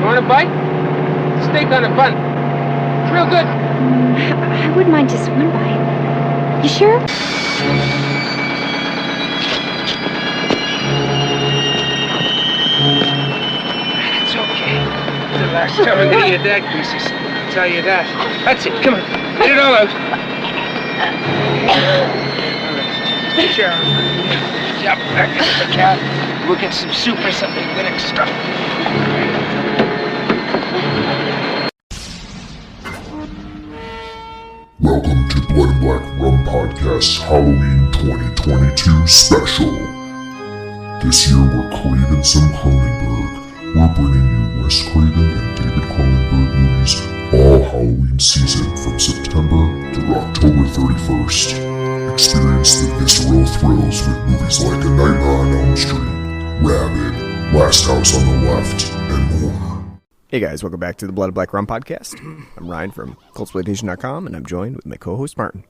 Want a bite? Steak on a bun. It's real good. I wouldn't mind just one bite. You sure? It's okay. It's the last time I'm gonna eat that greases. I'll tell you that. That's it. Come on. Get it all out. All right. Sure. Yep. Back into the cat. We'll get some soup or something good extra. Welcome to Blood and Black Rum Podcast's Halloween 2022 special. This year we're craving some Cronenberg. We're bringing you Wes Craven and David Cronenberg movies all Halloween season from September to October 31st. Experience the visceral thrills with movies like A Nightmare on Elm Street, Rabid, Last House on the Left, and more. Hey guys, welcome back to the Blood and Black Rum Podcast. I'm Ryan from Cultsploitation.com, and I'm joined with my co-host Martin.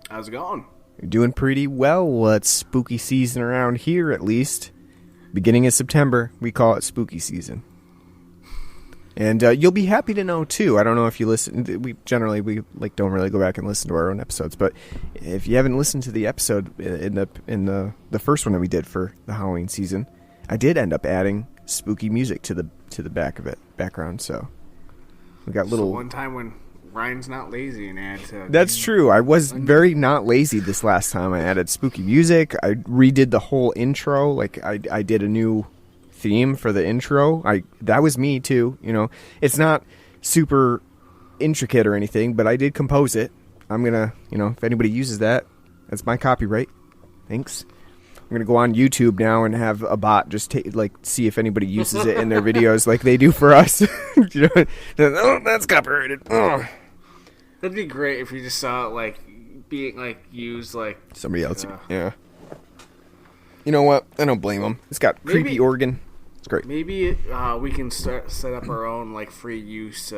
How's it going? You're doing pretty well. It's spooky season around here, at least. Beginning of September, we call it spooky season. And you'll be happy to know, too. I don't know if you listen. We don't really go back and listen to our own episodes. But if you haven't listened to the episode in the first one that we did for the Halloween season, I did end up adding spooky music to the background. So we got little. So one time when Ryan's not lazy and adds. That's true. I was very not lazy this last time. I added spooky music. I redid the whole intro. Like I did a new theme for the intro. That was me too. You know, it's not super intricate or anything, but I did compose it. I'm gonna, if anybody uses that, that's my copyright. Thanks. I'm gonna go on YouTube now and have a bot just see if anybody uses it in their videos like they do for us. Oh, that's copyrighted. Oh. That'd be great if you just saw it being used somebody else. Yeah. You know what? I don't blame them. It's got creepy organ. It's great. Maybe we can set up our own free use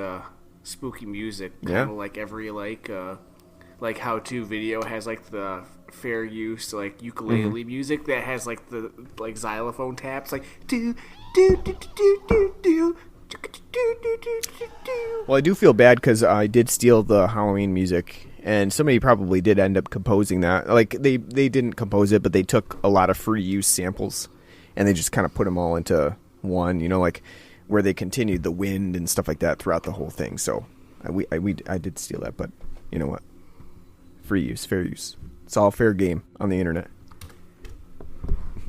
spooky music, kind of like every how-to video has the fair use ukulele music that has the xylophone taps do do do do do do. Well, I do feel bad because I did steal the Halloween music, and somebody probably did end up composing that. They didn't compose it, but they took a lot of free use samples, and they just kind of put them all into one. Where they continued the wind and stuff like that throughout the whole thing. So I did steal that, but you know what? Free use, fair use. It's all fair game on the internet.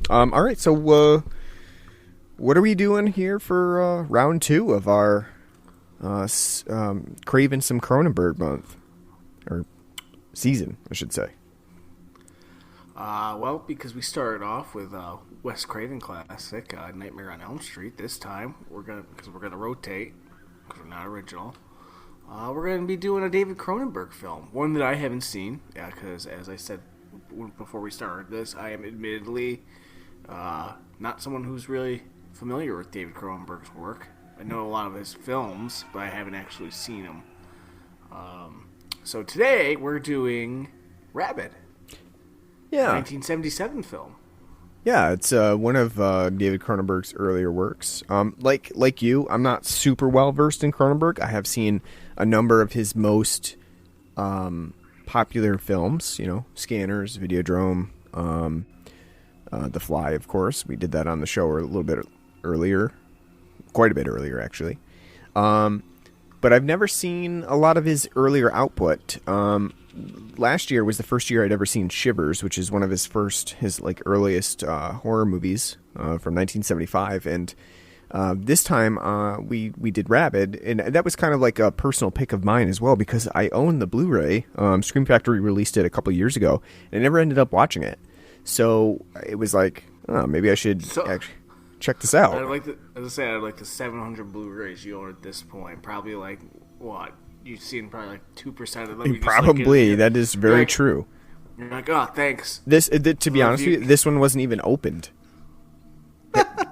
All right, so what are we doing here for round 2 of our Craven some Cronenberg month? Or season, I should say. Well, because we started off with Wes Craven classic, Nightmare on Elm Street. This time, we're gonna rotate, because we're not original. We're gonna be doing a David Cronenberg film, one that I haven't seen. Yeah, because as I said before we started this, I am admittedly not someone who's really familiar with David Cronenberg's work. I know a lot of his films, but I haven't actually seen them. So today we're doing Rabid. Yeah. 1977 film. Yeah, it's one of David Cronenberg's earlier works. Like you, I'm not super well versed in Cronenberg. I have seen a number of his most popular films. Scanners, Videodrome, The Fly, of course. We did that on the show a little bit earlier, quite a bit earlier actually. But I've never seen a lot of his earlier output. Last year was the first year I'd ever seen Shivers, which is one of his earliest horror movies from 1975. And this time we did Rabid, and that was kind of like a personal pick of mine as well, because I own the Blu-ray. Scream Factory released it a couple years ago, and I never ended up watching it. So it was maybe I should actually check this out. As I said, the 700 Blu-rays you own at this point. Probably what? You've seen probably 2% of them. Probably. That is very true. You're like, oh, thanks. To be honest with you, this one wasn't even opened.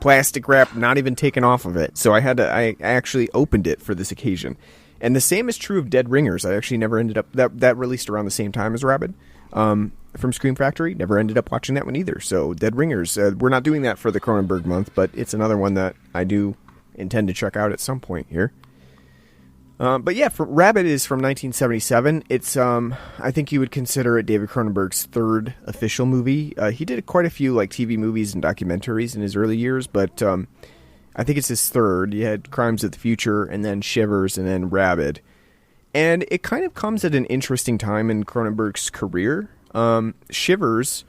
Plastic wrap not even taken off of it. So I actually opened it for this occasion. And the same is true of Dead Ringers. I actually never ended up, that released around the same time as Rabid. From Scream Factory. Never ended up watching that one either. So Dead Ringers, we're not doing that for the Cronenberg month, but it's another one that I do intend to check out at some point here. But yeah, Rabid is from 1977. It's I think you would consider it David Cronenberg's third official movie. He did quite a few like TV movies and documentaries in his early years, but I think it's his third. You had Crimes of the Future, and then Shivers, and then Rabid. And it kind of comes at an interesting time in Cronenberg's career. Shivers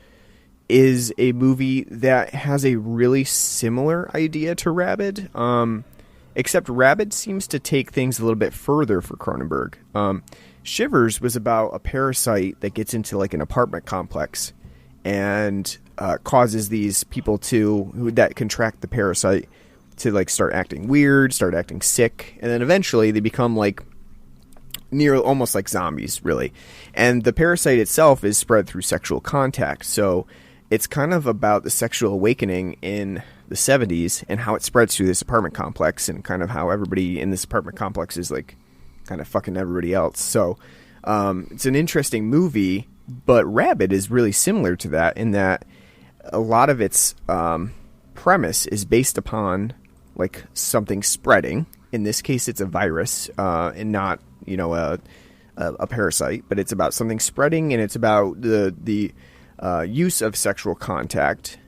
is a movie that has a really similar idea to Rabid, except Rabid seems to take things a little bit further for Cronenberg. Shivers was about a parasite that gets into like an apartment complex and causes these people that contract the parasite to like start acting weird, start acting sick, and then eventually they become like almost like zombies, really. And the parasite itself is spread through sexual contact, so it's kind of about the sexual awakening in the 70s and how it spreads through this apartment complex and kind of how everybody in this apartment complex is like kind of fucking everybody else. So it's an interesting movie, but Rabid is really similar to that in that a lot of its premise is based upon like something spreading. In this case, it's a virus and not, a parasite, but it's about something spreading, and it's about the use of sexual contact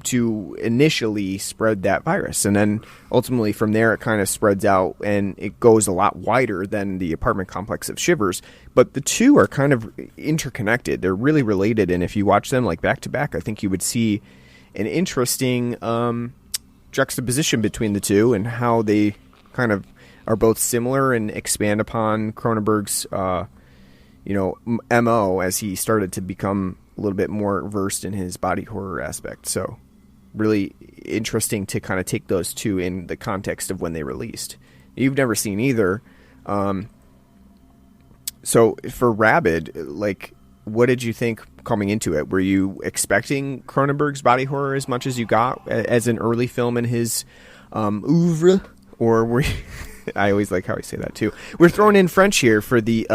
to initially spread that virus. And then ultimately from there, it kind of spreads out and it goes a lot wider than the apartment complex of Shivers. But the two are kind of interconnected. They're really related. And if you watch them like back to back, I think you would see an interesting juxtaposition between the two and how they kind of are both similar and expand upon Cronenberg's, MO as he started to become a little bit more versed in his body horror aspect. So really interesting to kind of take those two in the context of when they released. You've never seen either. So for Rabid, like, what did you think coming into it? Were you expecting Cronenberg's body horror as much as you got as an early film in his oeuvre? Or were you... I always like how I say that too. We're throwing in French here for the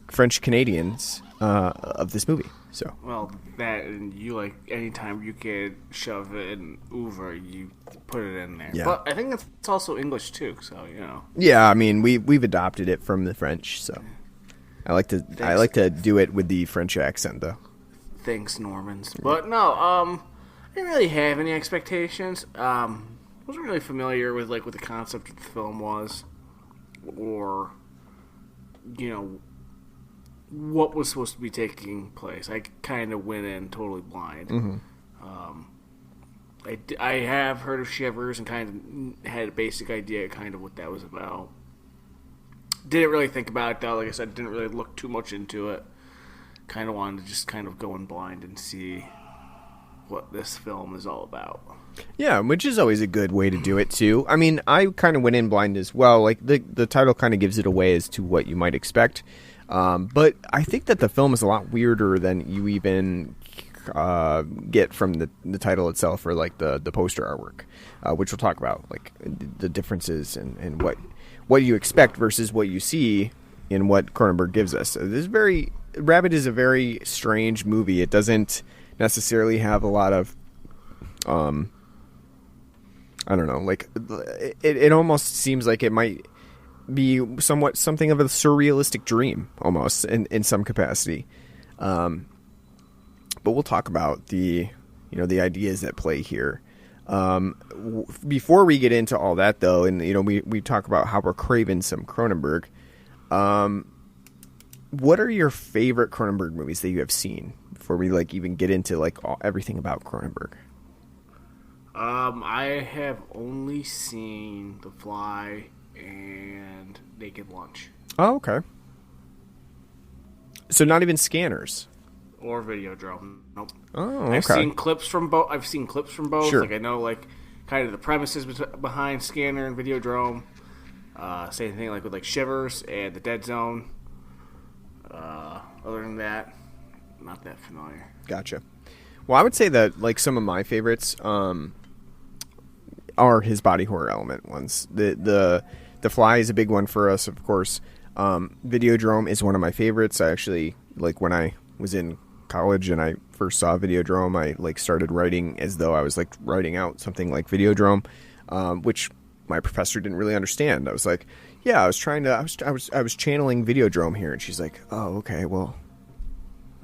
French Canadians of this movie. So well, that and you like anytime you can shove it in oeuvre, you put it in there. Yeah. But I think it's also English too. So Yeah, I mean we've adopted it from the French. So I like to do it with the French accent though. Thanks, Normans. But no, I didn't really have any expectations. Wasn't really familiar with like what the concept of the film was, or what was supposed to be taking place. I kind of went in totally blind. Mm-hmm. I have heard of Shivers and kind of had a basic idea kind of what that was about. Didn't really think about it though. Like I said, didn't really look too much into it. Kind of wanted to just kind of go in blind and see what this film is all about. Yeah, which is always a good way to do it too. I mean, I kind of went in blind as well. Like the title kind of gives it away as to what you might expect. But I think that the film is a lot weirder than you even get from the title itself or like the poster artwork, which we'll talk about, like the differences and what you expect versus what you see in what Cronenberg gives us. Rabid is a very strange movie. It doesn't necessarily have a lot of I don't know, like it almost seems like it might be somewhat something of a surrealistic dream almost in some capacity. But we'll talk about the ideas that play here. Before we get into all that though, and we talk about how we're craving some Cronenberg. What are your favorite Cronenberg movies that you have seen before we like even get into like everything about Cronenberg? I have only seen The Fly and Naked Lunch. Oh, okay. So not even Scanners or Videodrome. Nope. Oh, okay. I've seen clips from both. Sure. Like I know like kind of the premises behind Scanner and Videodrome. Same thing like with like Shivers and The Dead Zone. Other than that, not that familiar. Gotcha. Well, I would say that like some of my favorites are his body horror element ones. The Fly is a big one for us, of course. Videodrome is one of my favorites. I actually like when I was in college and I first saw Videodrome, I like started writing as though I was like writing out something like Videodrome. which my professor didn't really understand. I was like, yeah, I was channeling Videodrome here, and she's like, oh, okay, well,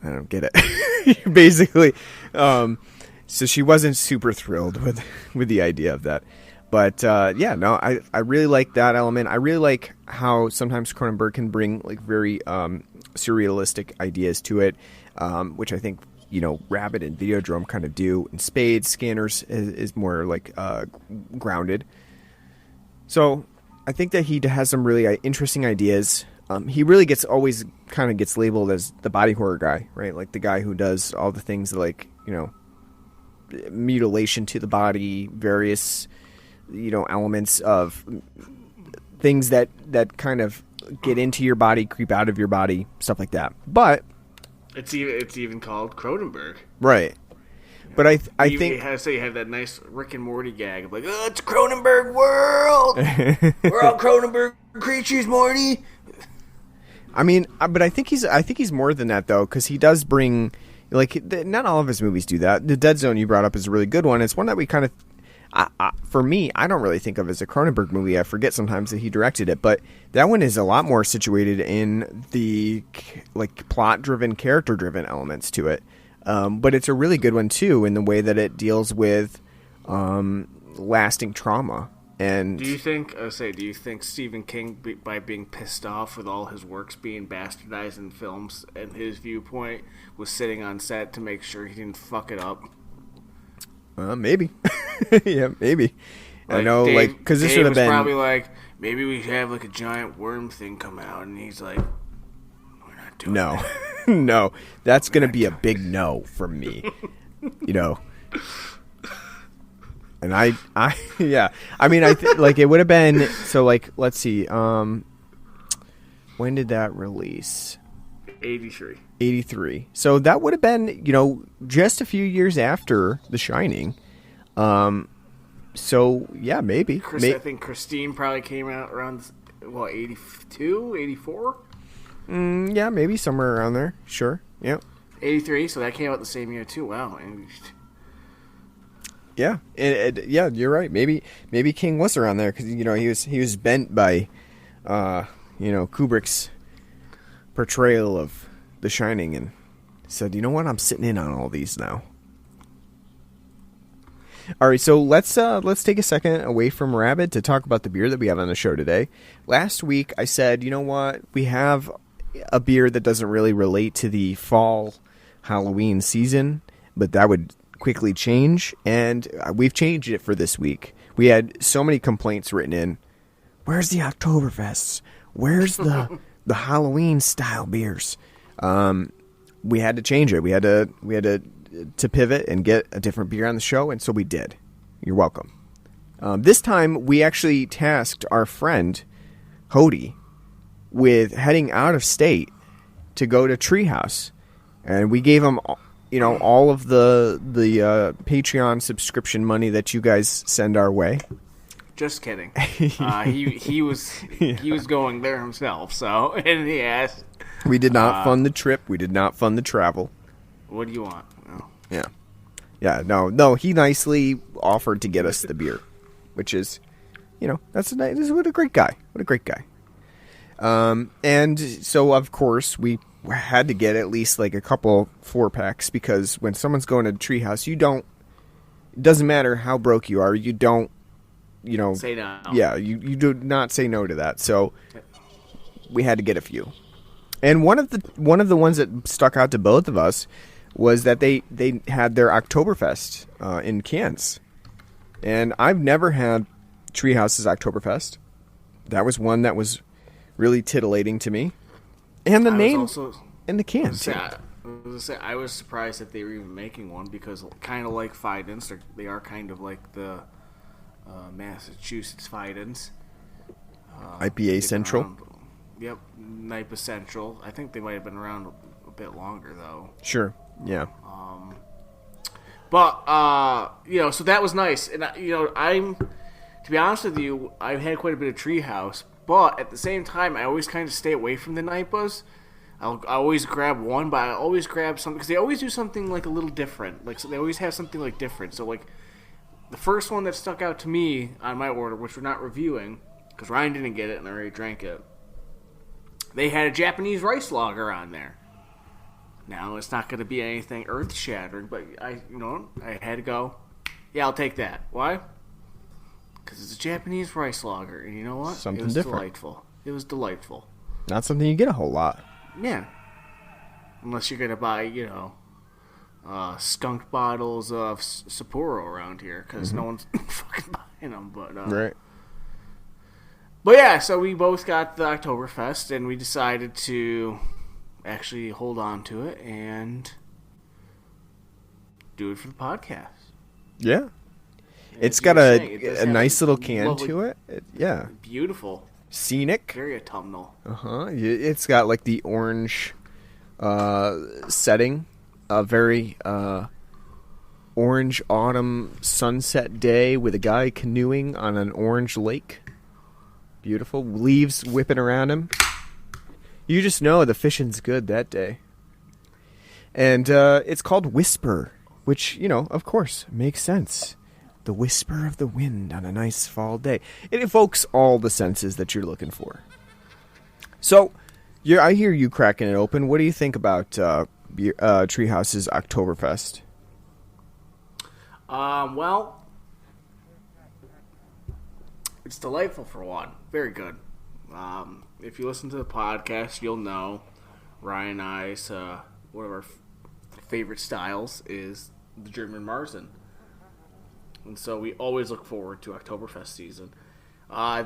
I don't get it, basically. So she wasn't super thrilled with the idea of that. But yeah, no, I really like that element. I really like how sometimes Cronenberg can bring like very surrealistic ideas to it, which I think Rabid and Videodrome kind of do. And Spades, Scanners is more like grounded. So I think that he has some really interesting ideas. He really always kind of gets labeled as the body horror guy, right? Like the guy who does all the things like mutilation to the body, various elements of things that think of get into your body, creep out of your body, stuff like that. But it's even called Cronenberg, right? But I think you have that nice Rick and Morty gag of like, oh, it's Cronenberg world. We're all Cronenberg creatures, Morty. I mean, but I think he's more than that though, because he does bring not all of his movies do that. The Dead Zone you brought up is a really good one. It's one that we kind of. For me, I don't really think of as a Cronenberg movie. I forget sometimes that he directed it, but that one is a lot more situated in the plot-driven, character-driven elements to it. But it's a really good one too in the way that it deals with lasting trauma. And do you think Stephen King, by being pissed off with all his works being bastardized in films and his viewpoint, was sitting on set to make sure he didn't fuck it up? Maybe. Yeah, maybe. I know, because this would have been probably like, maybe we have like a giant worm thing come out, and he's like, we're not doing that. No, that's gonna be a big no from me. And I yeah. I mean, it would have been so. Let's see. When did that release? 83. So that would have been, just a few years after The Shining. So yeah, maybe. I think Christine probably came out around 82, 84. Yeah, maybe somewhere around there. Sure. Yeah. 83. So that came out the same year too. Wow. Yeah, yeah, you're right. Maybe King was around there because he was bent by, Kubrick's portrayal of The Shining and said, you know what, I'm sitting in on all these now. All right, so let's take a second away from Rabid to talk about the beer that we have on the show today. Last week I said, you know what, we have a beer that doesn't really relate to the fall Halloween season, but that would quickly change, and we've changed it for this week. We had so many complaints written in. Where's the Oktoberfests? Where's the Halloween style beers? We had to change it. We had to pivot and get a different beer on the show, and so we did. You're welcome. This time we actually tasked our friend Hody with heading out of state to go to Treehouse, and we gave him all of the Patreon subscription money that you guys send our way. Just kidding. He was going there himself. So, and he asked. We did not fund the trip. We did not fund the travel. What do you want? No. Yeah. No. He nicely offered to get us the beer, which is, what a great guy. What a great guy. And so of course we had to get at least like a couple 4-packs because when someone's going to Treehouse, it doesn't matter how broke you are, you don't, say no. Yeah, you do not say no to that. So we had to get a few. And one of the ones that stuck out to both of us was that they had their Oktoberfest in cans. And I've never had Treehouse's Oktoberfest. That was one that was really tittillating to me. And the name and the can. I was surprised that they were even making one because kind of like Fidens, they are kind of like the Massachusetts Fidens. IPA Central. Yep, NIPA Central. I think they might have been around a bit longer though. Sure. Yeah. But so that was nice, and to be honest with you, I've had quite a bit of Treehouse, but at the same time, I always kind of stay away from the NIPAs. I always grab one, but I always grab something because they always do something like a little different. Like so they always have something like different. So like the first one that stuck out to me on my order, which we're not reviewing, because Ryan didn't get it and I already drank it, they had a Japanese rice lager on there. Now, it's not going to be anything earth-shattering, but I had to go, yeah, I'll take that. Why? Because it's a Japanese rice lager, and you know what? Something it was different. Delightful. It was delightful. Not something you get a whole lot. Yeah. Unless you're going to buy, skunk bottles of Sapporo around here, because no one's fucking buying them. But, Right. But yeah, so we both got the Oktoberfest, and we decided to actually hold on to it and do it for the podcast. Yeah. It's As you got were a saying, it does a have nice little can lovely- to it. Yeah. Beautiful. Scenic. Very autumnal. It's got like the orange setting. A very orange autumn sunset day with a guy canoeing on an orange lake. Beautiful. Leaves whipping around him. You just know the fishing's good that day. And it's called Whisper, which, of course, makes sense. The whisper of the wind on a nice fall day. It evokes all the senses that you're looking for. So, I hear you cracking it open. What do you think about Treehouse's Oktoberfest? Well, it's delightful for one. Very good. If you listen to the podcast, you'll know Ryan and I's one of our favorite styles is the German Marzen. And so we always look forward to Oktoberfest season.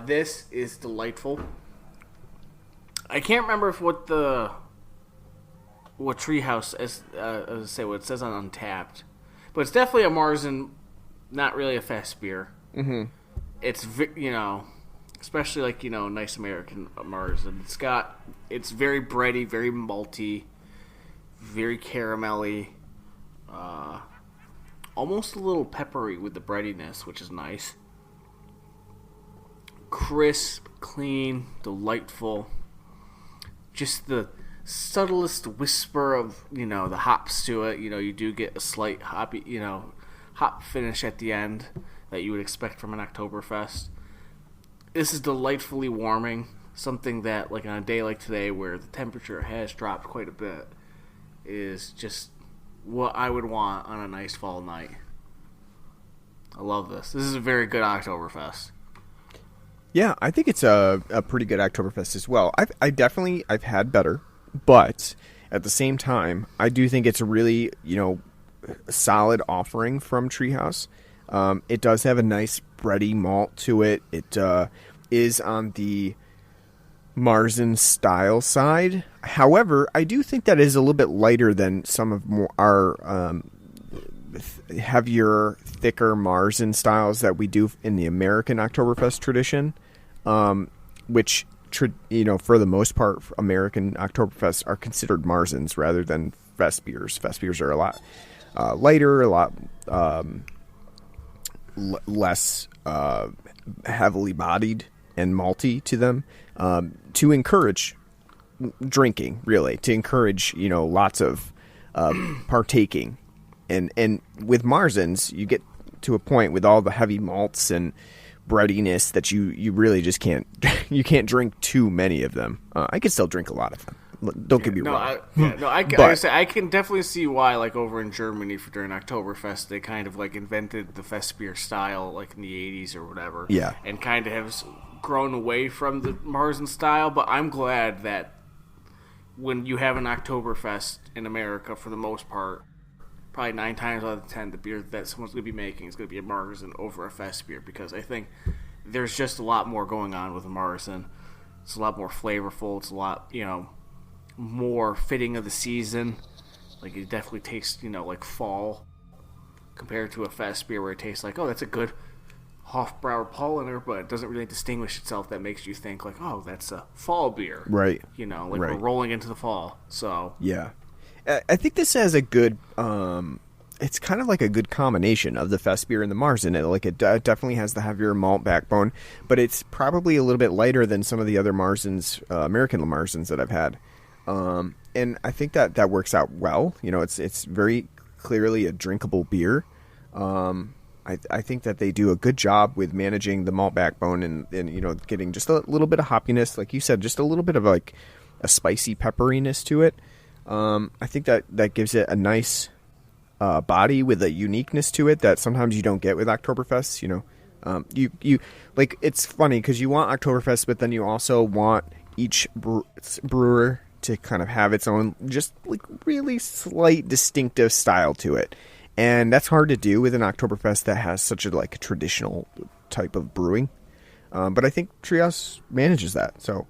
This is delightful. I can't remember if what Treehouse is, what it says on Untapped, but it's definitely a Marzen, not really a fest beer. Mm-hmm. It's especially like nice American Marzen. It's very bready, very malty, very caramelly. Almost a little peppery with the breadiness, which is nice. Crisp, clean, delightful. Just the subtlest whisper of, the hops to it. You do get a slight hoppy, hop finish at the end that you would expect from an Oktoberfest. This is delightfully warming. Something that, like on a day like today where the temperature has dropped quite a bit, is just what I would want on a nice fall night. I love this. This is a very good Oktoberfest. Yeah, I think it's a pretty good Oktoberfest as well. I've had better, but at the same time, I do think it's a really, solid offering from Treehouse. It does have a nice bready malt to it. It is on the Marzen style side. However, I do think that is a little bit lighter than some of our heavier, thicker Marzen styles that we do in the American Oktoberfest tradition, which for the most part, American Oktoberfest are considered Marzens rather than fest beers. Fest beers are a lot lighter, a lot less heavily bodied and malty to them, to encourage drinking, really, to encourage lots of partaking, and with Marzens you get to a point with all the heavy malts and breadiness that you really just can't drink too many of them. I could still drink a lot of them. Don't get me wrong. I can definitely see why, like over in Germany during Oktoberfest, they kind of like invented the fest beer style, like in the 80s or whatever. Yeah, and kind of have grown away from the Marzen style. But I'm glad that when you have an Oktoberfest in America, for the most part, probably 9 times out of 10, the beer that someone's going to be making is going to be a Marzen over a fest beer, because I think there's just a lot more going on with a Marzen. It's a lot more flavorful. It's a lot, more fitting of the season. Like, it definitely tastes, like fall compared to a fest beer where it tastes like, oh, that's a good Hofbrauer Paulaner, but it doesn't really distinguish itself. That makes you think like, oh, that's a fall beer. Right. We're rolling into the fall. So yeah. I think this has a good, it's kind of like a good combination of the fest beer and the Marzen. It definitely has the heavier malt backbone, but it's probably a little bit lighter than some of the other Marzens, American Marzens that I've had. And I think that works out well. It's very clearly a drinkable beer. I think that they do a good job with managing the malt backbone and getting just a little bit of hoppiness, like you said, just a little bit of like a spicy pepperiness to it. I think that gives it a nice body with a uniqueness to it that sometimes you don't get with Oktoberfest. You like, it's funny because you want Oktoberfest, but then you also want each brewer to kind of have its own just like really slight distinctive style to it. And that's hard to do with an Oktoberfest that has such a traditional type of brewing. But I think Treehouse manages that. So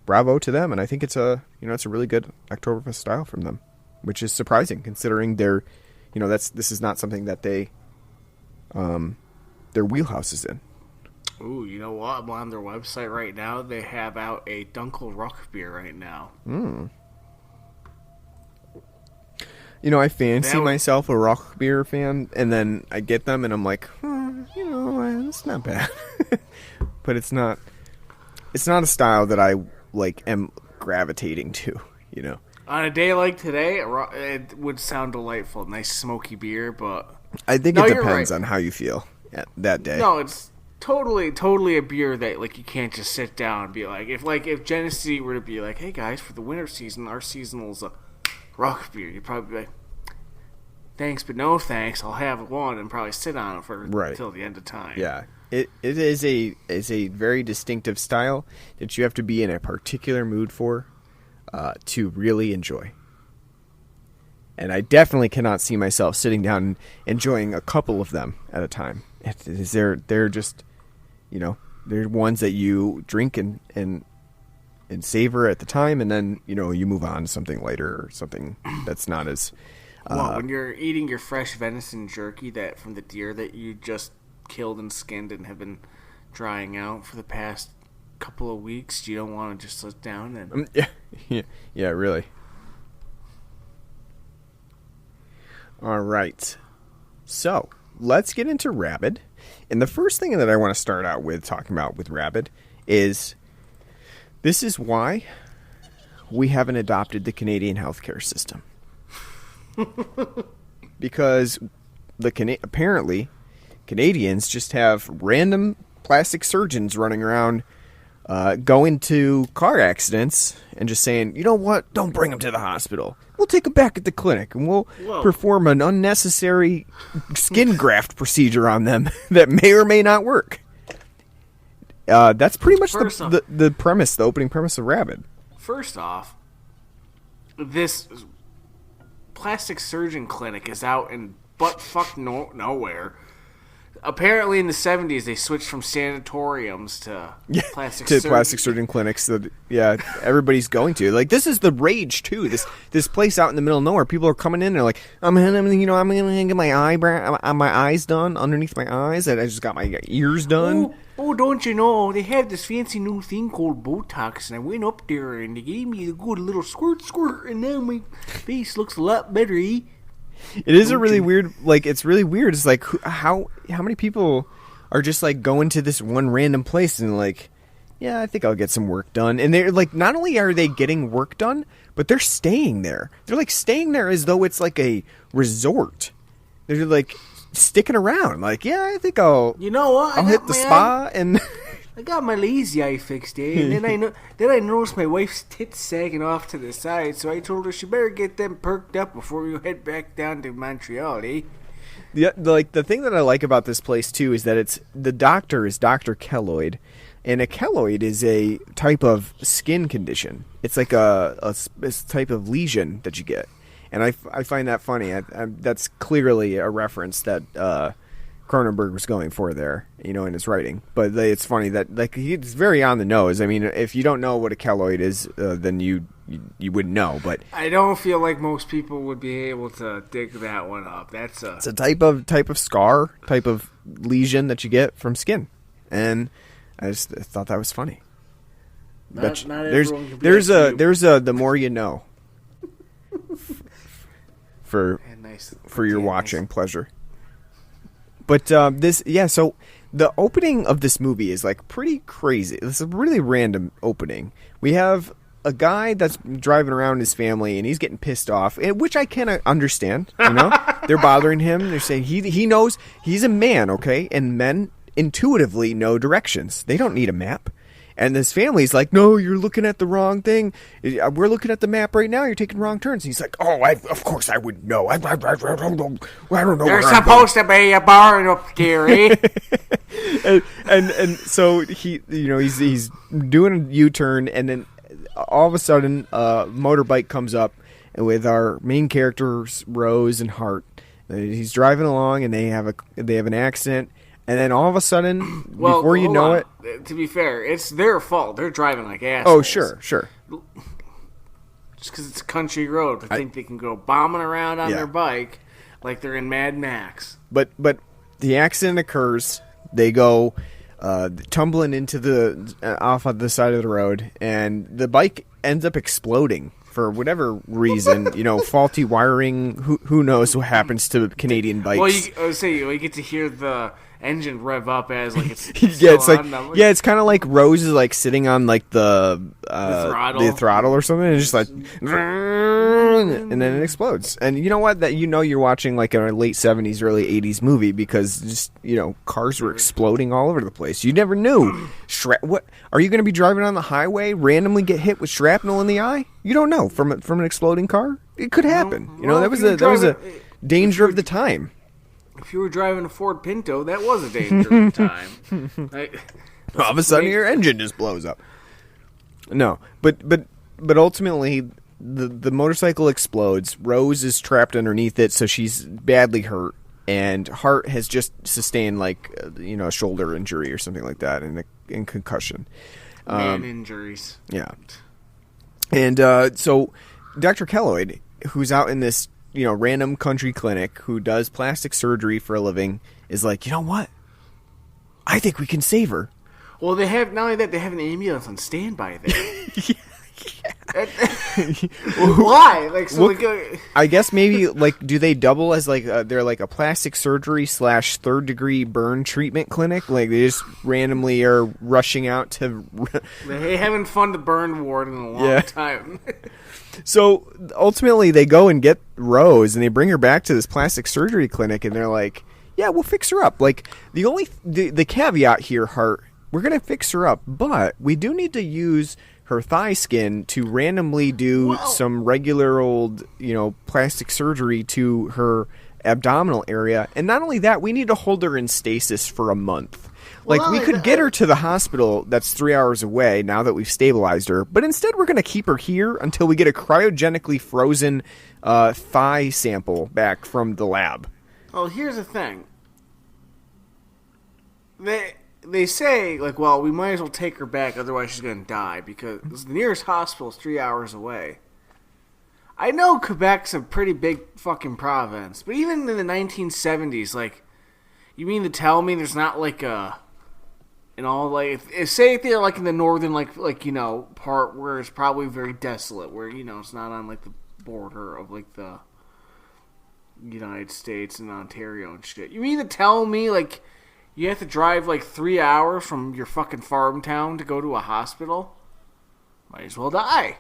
bravo to them. And I think it's a really good Oktoberfest style from them, which is surprising considering this is not something that their wheelhouse is in. Ooh, you know what? I'm on their website right now. They have out a Dunkel Rock beer right now. I fancy myself a rock beer fan, and then I get them, and I'm like, it's not bad. But it's not a style that I am gravitating to. On a day like today, it would sound delightful. Nice smoky beer, but I think it depends on how you feel that day. No, it's totally a beer that you can't just sit down and be like, if Genesee were to be like, hey guys, for the winter season, our seasonal's a rock beer, you'd probably be like, thanks, but no thanks. I'll have one and probably sit on it until the end of time. Yeah, it is a very distinctive style that you have to be in a particular mood for to really enjoy. And I definitely cannot see myself sitting down and enjoying a couple of them at a time. They're just, they're ones that you drink and savor at the time, and then you move on to something later or something that's not as. When you're eating your fresh venison jerky from the deer that you just killed and skinned and have been drying out for the past couple of weeks, you don't want to just sit down and yeah, really. All right, so let's get into Rabid, and the first thing that I want to start out with talking about with Rabid is this is why we haven't adopted the Canadian healthcare system. Because apparently Canadians just have random plastic surgeons running around going to car accidents and just saying, you know what, don't bring them to the hospital. We'll take them back at the clinic and we'll perform an unnecessary skin graft procedure on them that may or may not work. That's pretty much the premise, the opening premise of Rabid. First off, this plastic surgeon clinic is out in butt-fuck nowhere. Apparently in the 70s they switched from sanatoriums to plastic surgeon clinics that everybody's going to. This is the rage too. This place out in the middle of nowhere. People are coming in, they're like, I'm gonna get my eyes done underneath my eyes. I just got my ears done. Oh, don't you know, they have this fancy new thing called Botox, and I went up there and they gave me a good little squirt, and now my face looks a lot better, eh? It is a really weird, it's really weird. It's like, how many people are just going to this one random place and I think I'll get some work done. And they're not only are they getting work done, but they're staying there. They're staying there as though it's a resort. They're sticking around. I think I'll hit the spa and I got my lazy eye fixed, and then I noticed my wife's tits sagging off to the side, so I told her she better get them perked up before we head back down to Montreal, eh? Yeah, the thing that I like about this place too is that the doctor is Dr. Keloid, and a keloid is a type of skin condition. It's like a type of lesion that you get. And I find that funny. That's clearly a reference that Cronenberg was going for there, in his writing. But it's funny that he's very on the nose. I mean, if you don't know what a keloid is, then you wouldn't know. But I don't feel like most people would be able to dig that one up. It's a type of scar, type of lesion that you get from skin, and I just thought that was funny. Not there's the more you know. For your watching pleasure. But so the opening of this movie is pretty crazy. It's a really random opening. We have a guy that's driving around his family and he's getting pissed off, which I can understand. You know, they're bothering him. They're saying he knows he's a man, okay, and men intuitively know directions. They don't need a map. And this family's like, no, you're looking at the wrong thing. We're looking at the map right now. You're taking wrong turns. And he's like, oh, of course I would know. I don't know. There's supposed to be a barn up there, eh? and so he's doing a U-turn, and then all of a sudden a motorbike comes up with our main characters Rose and Hart. He's driving along, and they have an accident. And then all of a sudden, before you know it... To be fair, it's their fault. They're driving like assholes. Oh, sure. Just because it's a country road. They think they can go bombing around on their bike like they're in Mad Max. But the accident occurs. They go tumbling into off on the side of the road. And the bike ends up exploding for whatever reason. Faulty wiring. Who knows what happens to Canadian bikes. Well, you get to hear the engine rev up as like it's it's kind of like Rose is like sitting on like the throttle or something, and it's just like and then it explodes. And you know what? That you're watching like a late 70s, early 80s movie, because just cars were exploding all over the place. You never knew. What are you going to be driving on the highway, randomly get hit with shrapnel in the eye? You don't know from an exploding car. It could happen. That was a danger of the time. If you were driving a Ford Pinto, that was a danger at the time. All of a sudden, your engine just blows up. No, but ultimately, the motorcycle explodes. Rose is trapped underneath it, so she's badly hurt, and Hart has just sustained like a shoulder injury or something like that, and concussion. Man injuries. Yeah, and so Dr. Kelloyd, who's out in this random country clinic who does plastic surgery for a living, is like, you know what? I think we can save her. Well, they have, not only that, they have an ambulance on standby there. Why? I guess maybe do they double as they're like a plastic surgery / third degree burn treatment clinic? Like they just randomly are rushing out to. They haven't funded the burn ward in a long time. So ultimately, they go and get Rose, and they bring her back to this plastic surgery clinic, and they're like, "Yeah, we'll fix her up." Like the caveat here, Hart, we're gonna fix her up, but we do need to use her thigh skin to randomly do some regular old, plastic surgery to her abdominal area, and not only that, we need to hold her in stasis for a month. We could get her to the hospital that's 3 hours away now that we've stabilized her, but instead we're going to keep her here until we get a cryogenically frozen thigh sample back from the lab. Oh, here's the thing. They say, we might as well take her back, otherwise she's going to die, because the nearest hospital is 3 hours away. I know Quebec's a pretty big fucking province, but even in the 1970s, you mean to tell me there's not say if they're in the northern part where it's probably very desolate, where it's not on the border of the United States and Ontario and shit. You mean to tell me you have to drive 3 hours from your fucking farm town to go to a hospital? Might as well die.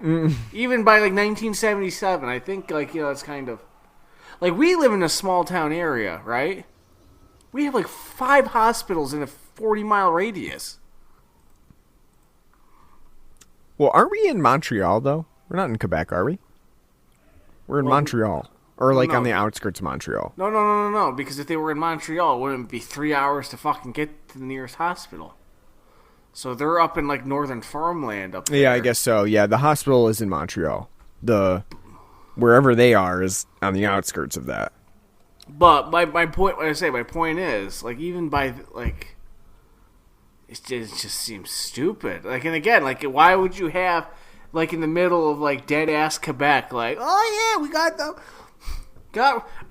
Even by 1977, I think it's kind of we live in a small town area, right? We have 5 hospitals in a 40-mile radius. Well, aren't we in Montreal, though? We're not in Quebec, are we? We're in Montreal. Or on the outskirts of Montreal. No. Because if they were in Montreal, it wouldn't be 3 hours to fucking get to the nearest hospital. So they're up in northern farmland up there. Yeah, I guess so. Yeah, the hospital is in Montreal. Wherever they are is on the outskirts of that. But my point is, even by it just seems stupid. And again, why would you have in the middle of dead ass Quebec, oh yeah, we got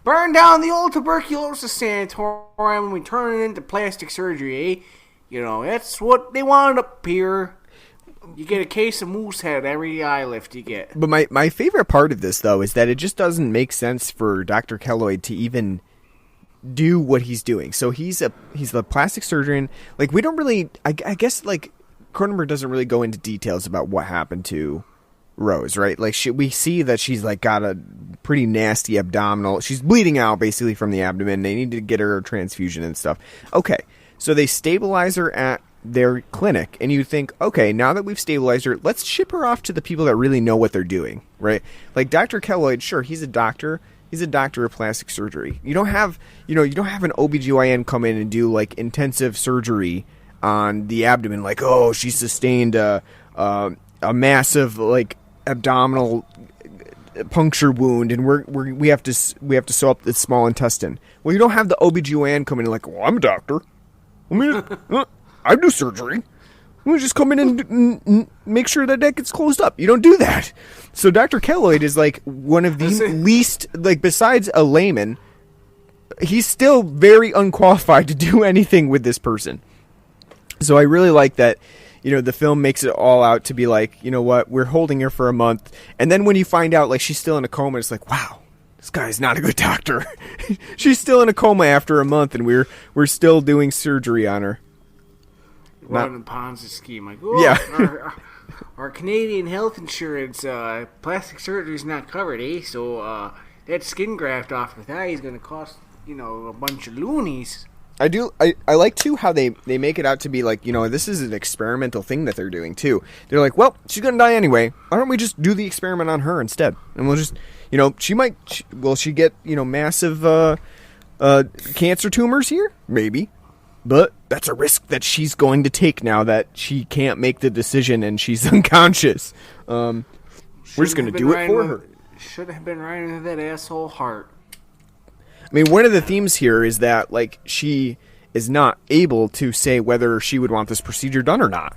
burned down the old tuberculosis sanatorium and we turn it into plastic surgery, eh? That's what they wanted up here. You get a case of moose head every eye lift you get. But my favorite part of this, though, is that it just doesn't make sense for Dr. Kelloyd to even do what he's doing. So he's the plastic surgeon. We don't really... I guess, Cronenberg doesn't really go into details about what happened to Rose, right? Like we see that she's like got a pretty nasty abdominal. She's bleeding out basically from the abdomen. They need to get her a transfusion and stuff. Okay, so they stabilize her at their clinic, and you think, okay, now that we've stabilized her, let's ship her off to the people that really know what they're doing, right? Like Dr. Kelloyd, sure, he's a doctor. He's a doctor of plastic surgery. You don't have an OBGYN come in and do like intensive surgery on the abdomen, like, oh, she sustained a massive like abdominal puncture wound, and we have to sew up the small intestine. Well, you don't have the OBGYN come in and like, well, I'm a doctor. I do surgery. We just come in and make sure that gets closed up. You don't do that. So Dr. Kelloyd is like one of the least, like besides a layman, he's still very unqualified to do anything with this person. So I really like that, the film makes it all out to be like, you know what, we're holding her for a month. And then when you find out like she's still in a coma, it's like, wow, this guy's not a good doctor. She's still in a coma after a month, and we're still doing surgery on her. Running Ponzi scheme, like, oh, yeah. our Canadian health insurance, plastic surgery is not covered, eh? So that skin graft off the thigh is going to cost, a bunch of loonies. I like too how they make it out to be like, this is an experimental thing that they're doing too. They're like, well, she's going to die anyway. Why don't we just do the experiment on her instead? And we'll just, will she get, massive cancer tumors here? Maybe. But that's a risk that she's going to take now that she can't make the decision and she's unconscious. We're just going to do it for her. Should have been right into that asshole heart. I mean, one of the themes here is that, like, she is not able to say whether she would want this procedure done or not.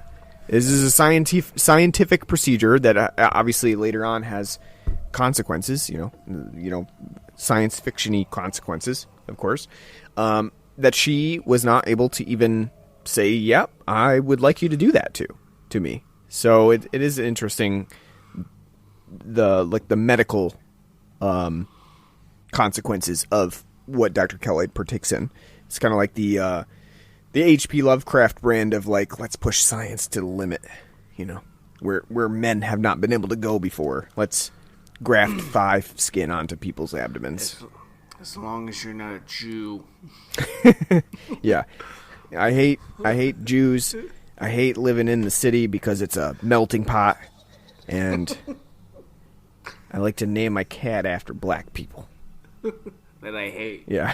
This is a scientific procedure that obviously later on has consequences, science fiction-y consequences, of course. That she was not able to even say, yep, I would like you to do that to me. So it is interesting, the medical consequences of what Dr. Kelloyd partakes in. It's kind of like the H.P. Lovecraft brand of like, let's push science to the limit, where men have not been able to go before. Let's graft thigh skin onto people's abdomens. As long as you're not a Jew. Yeah. I hate Jews. I hate living in the city because it's a melting pot. And I like to name my cat after black people. That I hate. Yeah.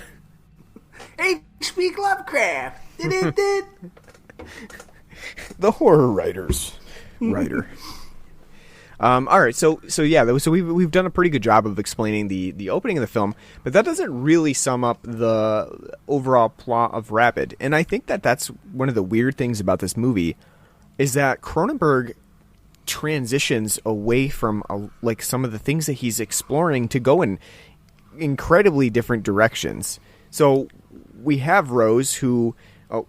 H.P. Lovecraft. The horror writer. All right, so we've done a pretty good job of explaining the opening of the film, but that doesn't really sum up the overall plot of Rabid. And I think that that's one of the weird things about this movie is that Cronenberg transitions away from like some of the things that he's exploring to go in incredibly different directions. So we have Rose, who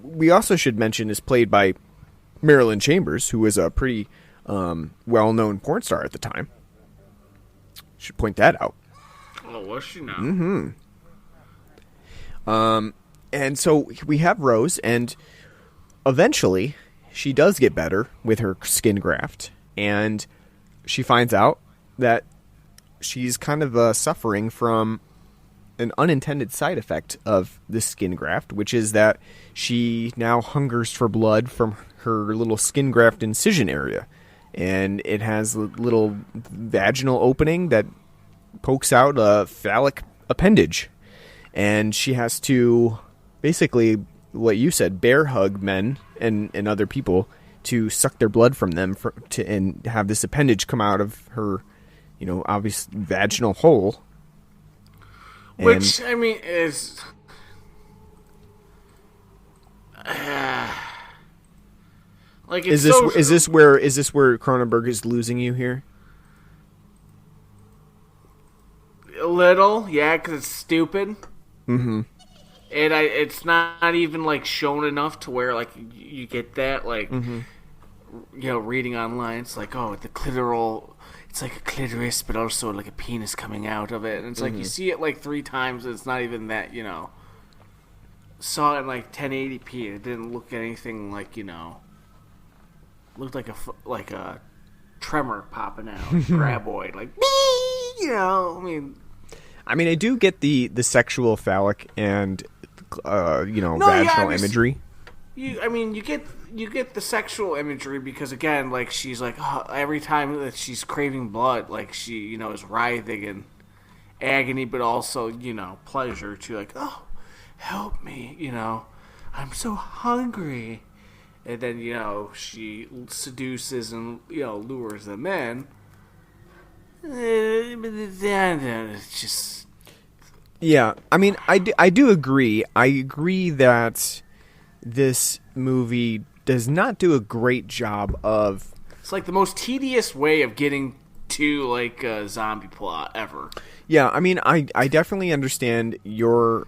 we also should mention is played by Marilyn Chambers, who was a pretty well-known porn star at the time. Should point that out. Oh, was she now? Mm-hmm. And so we have Rose, and eventually she does get better with her skin graft, and she finds out that she's kind of suffering from an unintended side effect of this skin graft, which is that she now hungers for blood from her little skin graft incision area. And it has a little vaginal opening that pokes out a phallic appendage. And she has to, basically, what you said, bear hug men and other people to suck their blood from them and have this appendage come out of her, obvious vaginal hole. Which, I mean, is... Like, it's is this where Cronenberg is losing you here? A little, yeah, because it's stupid. Mm-hmm. And it's not even like shown enough to where like you get that like reading online. It's like, oh, the clitoral. It's like a clitoris, but also like a penis coming out of it. And it's like you see it like 3 times. And it's not even that Saw it in like 1080p. And it didn't look anything like looked like a tremor popping out, graboid, like, you know. I mean, I do get the sexual, phallic, and vaginal imagery. You get the sexual imagery because, again, like, she's like, every time that she's craving blood, like, she, is writhing in agony, but also, pleasure to, like, oh, help me, I'm so hungry. And then, she seduces and, lures them in. But then it's just... Yeah, I mean, I do agree. I agree that this movie does not do a great job of... It's like the most tedious way of getting to, like, a zombie plot ever. Yeah, I mean, I definitely understand your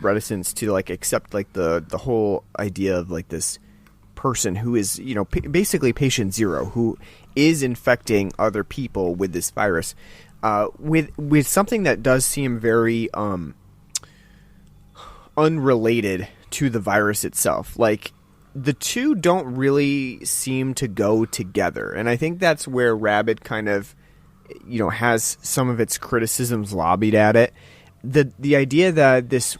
reticence to, like, accept, like, the whole idea of, like, this person who is, basically patient zero, who is infecting other people with this virus, with something that does seem very unrelated to the virus itself. Like, the two don't really seem to go together, and I think that's where Rabid kind of, has some of its criticisms lobbied at it. The idea that this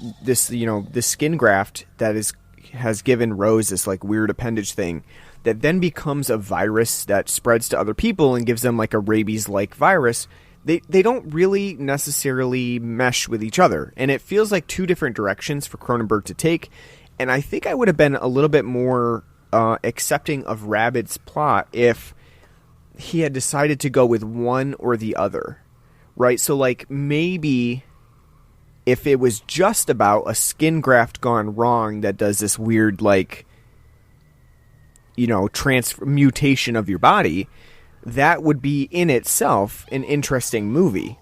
skin graft that has given Rose this, like, weird appendage thing that then becomes a virus that spreads to other people and gives them, like, a rabies-like virus, they don't really necessarily mesh with each other. And it feels like two different directions for Cronenberg to take. And I think I would have been a little bit more accepting of Rabid's plot if he had decided to go with one or the other, right? So, like, maybe if it was just about a skin graft gone wrong that does this weird, like, mutation of your body, that would be in itself an interesting movie.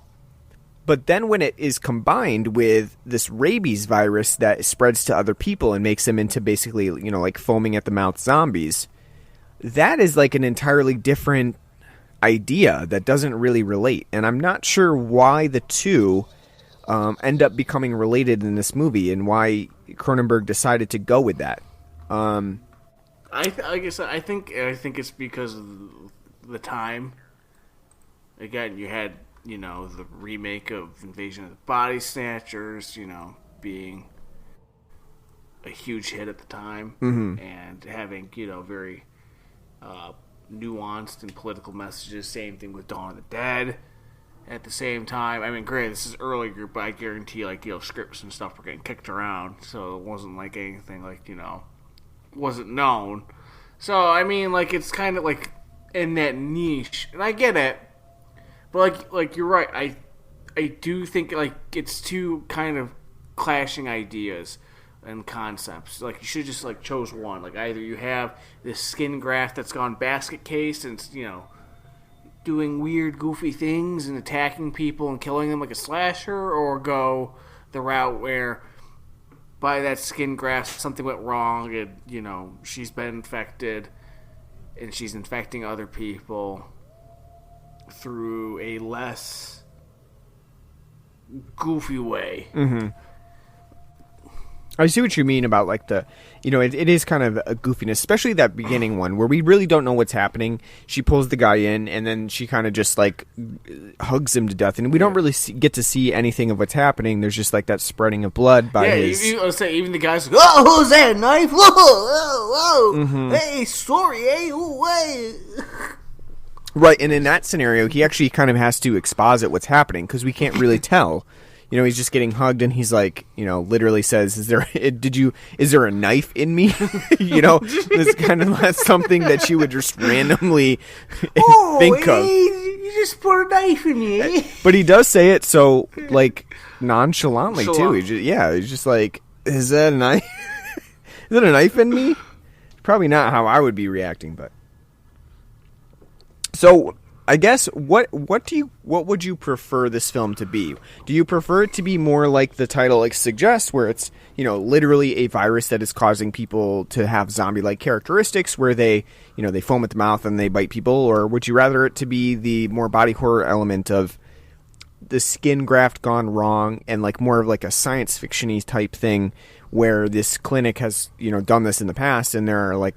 But then when it is combined with this rabies virus that spreads to other people and makes them into basically, like, foaming at the mouth zombies, that is, like, an entirely different idea that doesn't really relate. And I'm not sure why the two end up becoming related in this movie and why Cronenberg decided to go with that. I think it's because of the time. Again, you had, the remake of Invasion of the Body Snatchers, being a huge hit at the time, and having, very nuanced and political messages. Same thing with Dawn of the Dead. At the same time, I mean, great, this is earlier, but I guarantee, like, scripts and stuff were getting kicked around, so it wasn't like anything, like, wasn't known. So, I mean, like, it's kind of, like, in that niche, and I get it, but, like you're right, I do think, like, it's two kind of clashing ideas and concepts. Like, you should just, like, chose one. Like, either you have this skin graft that's gone basket case and, doing weird, goofy things and attacking people and killing them like a slasher, or go the route where by that skin graft something went wrong and, she's been infected and she's infecting other people through a less goofy way. Mm-hmm. I see what you mean about, like, the, it is kind of a goofiness, especially that beginning one where we really don't know what's happening. She pulls the guy in and then she kind of just, like, hugs him to death, and we don't really get to see anything of what's happening. There's just, like, that spreading of blood by his... Yeah, let's say even the guy's like, oh, who's that, knife? Whoa, whoa, whoa. Mm-hmm. Hey, sorry, hey, hey. Right, and in that scenario, he actually kind of has to exposit what's happening because we can't really tell. He's just getting hugged, and he's like, literally says, "Is there a knife in me?" This kind of not something that you would just randomly think of. You just put a knife in me. But he does say it so, like, nonchalantly too. He's just like, "Is that a knife? Is that a knife in me?" Probably not how I would be reacting, but so. I guess what would you prefer this film to be? Do you prefer it to be more like the title suggests, where it's literally a virus that is causing people to have zombie-like characteristics, where they they foam at the mouth and they bite people, or would you rather it to be the more body horror element of the skin graft gone wrong and like more of like a science fiction-y type thing, where this clinic has done this in the past and there are like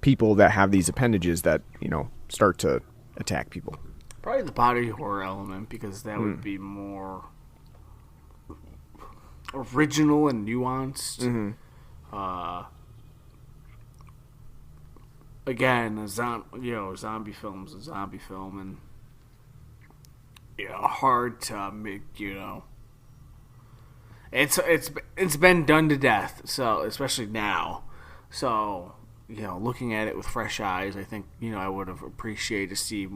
people that have these appendages that start to attack people. Probably the body horror element, because that would be more original and nuanced. Again, zombie film's a zombie film, and hard to make. It's been done to death. So especially now, so looking at it with fresh eyes, I think I would have appreciated to see,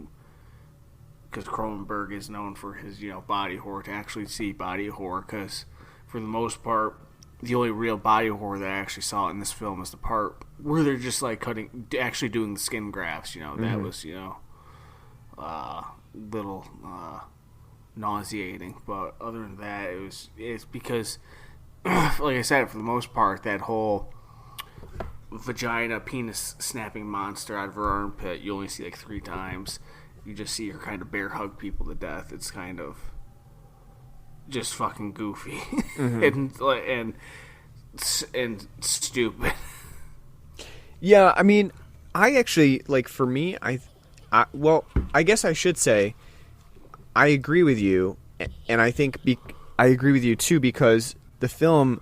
because Cronenberg is known for his body horror, to actually see body horror, because for the most part, the only real body horror that I actually saw in this film is the part where they're just like actually doing the skin grafts. That was little nauseating. But other than that, it's because, like I said, for the most part, that whole vagina penis snapping monster out of her armpit, you only see like 3 times. You just see her kind of bear hug people to death. It's kind of just fucking goofy and stupid. Yeah, I mean, I actually, like, for me, I guess I should say I agree with you, and I think I agree with you too, because the film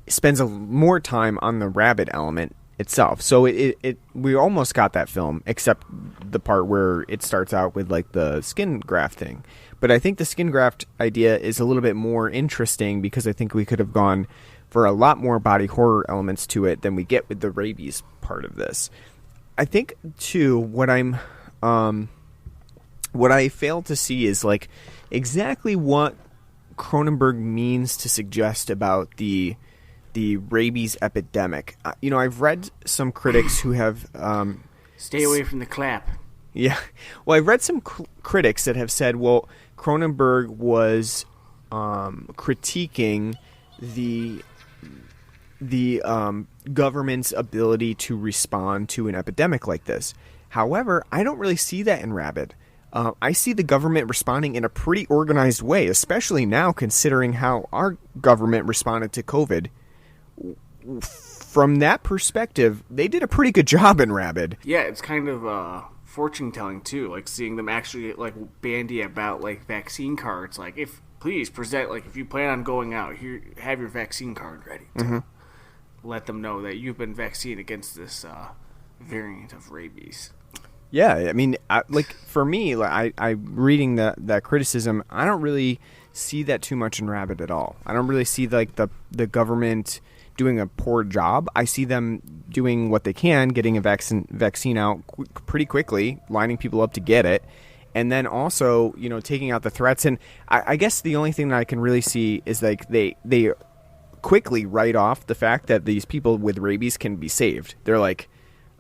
spends more time on the Rabid element itself. So we almost got that film, except the part where it starts out with like the skin graft thing. But I think the skin graft idea is a little bit more interesting, because I think we could have gone for a lot more body horror elements to it than we get with the rabies part of this. I think too, what I fail to see is like exactly what Cronenberg means to suggest about the rabies epidemic. I've read some critics who have stay away from the clap. Yeah, well, I've read some critics that have said, well, Cronenberg was critiquing the government's ability to respond to an epidemic like this. However, I don't really see that in Rabid. I see the government responding in a pretty organized way, especially now considering how our government responded to COVID. From that perspective, they did a pretty good job in Rabid. Yeah, it's kind of fortune telling too, like seeing them actually like bandy about like vaccine cards. Like, please present, like, if you plan on going out, here, have your vaccine card ready to let them know that you've been vaccinated against this variant of rabies. Yeah, I mean, for me, like, I reading that criticism, I don't really see that too much in Rabid at all. I don't really see like the government doing a poor job. I see them doing what they can, getting a vaccine out pretty quickly, lining people up to get it, and then also taking out the threats. And I guess the only thing that I can really see is like they quickly write off the fact that these people with rabies can be saved. They're like,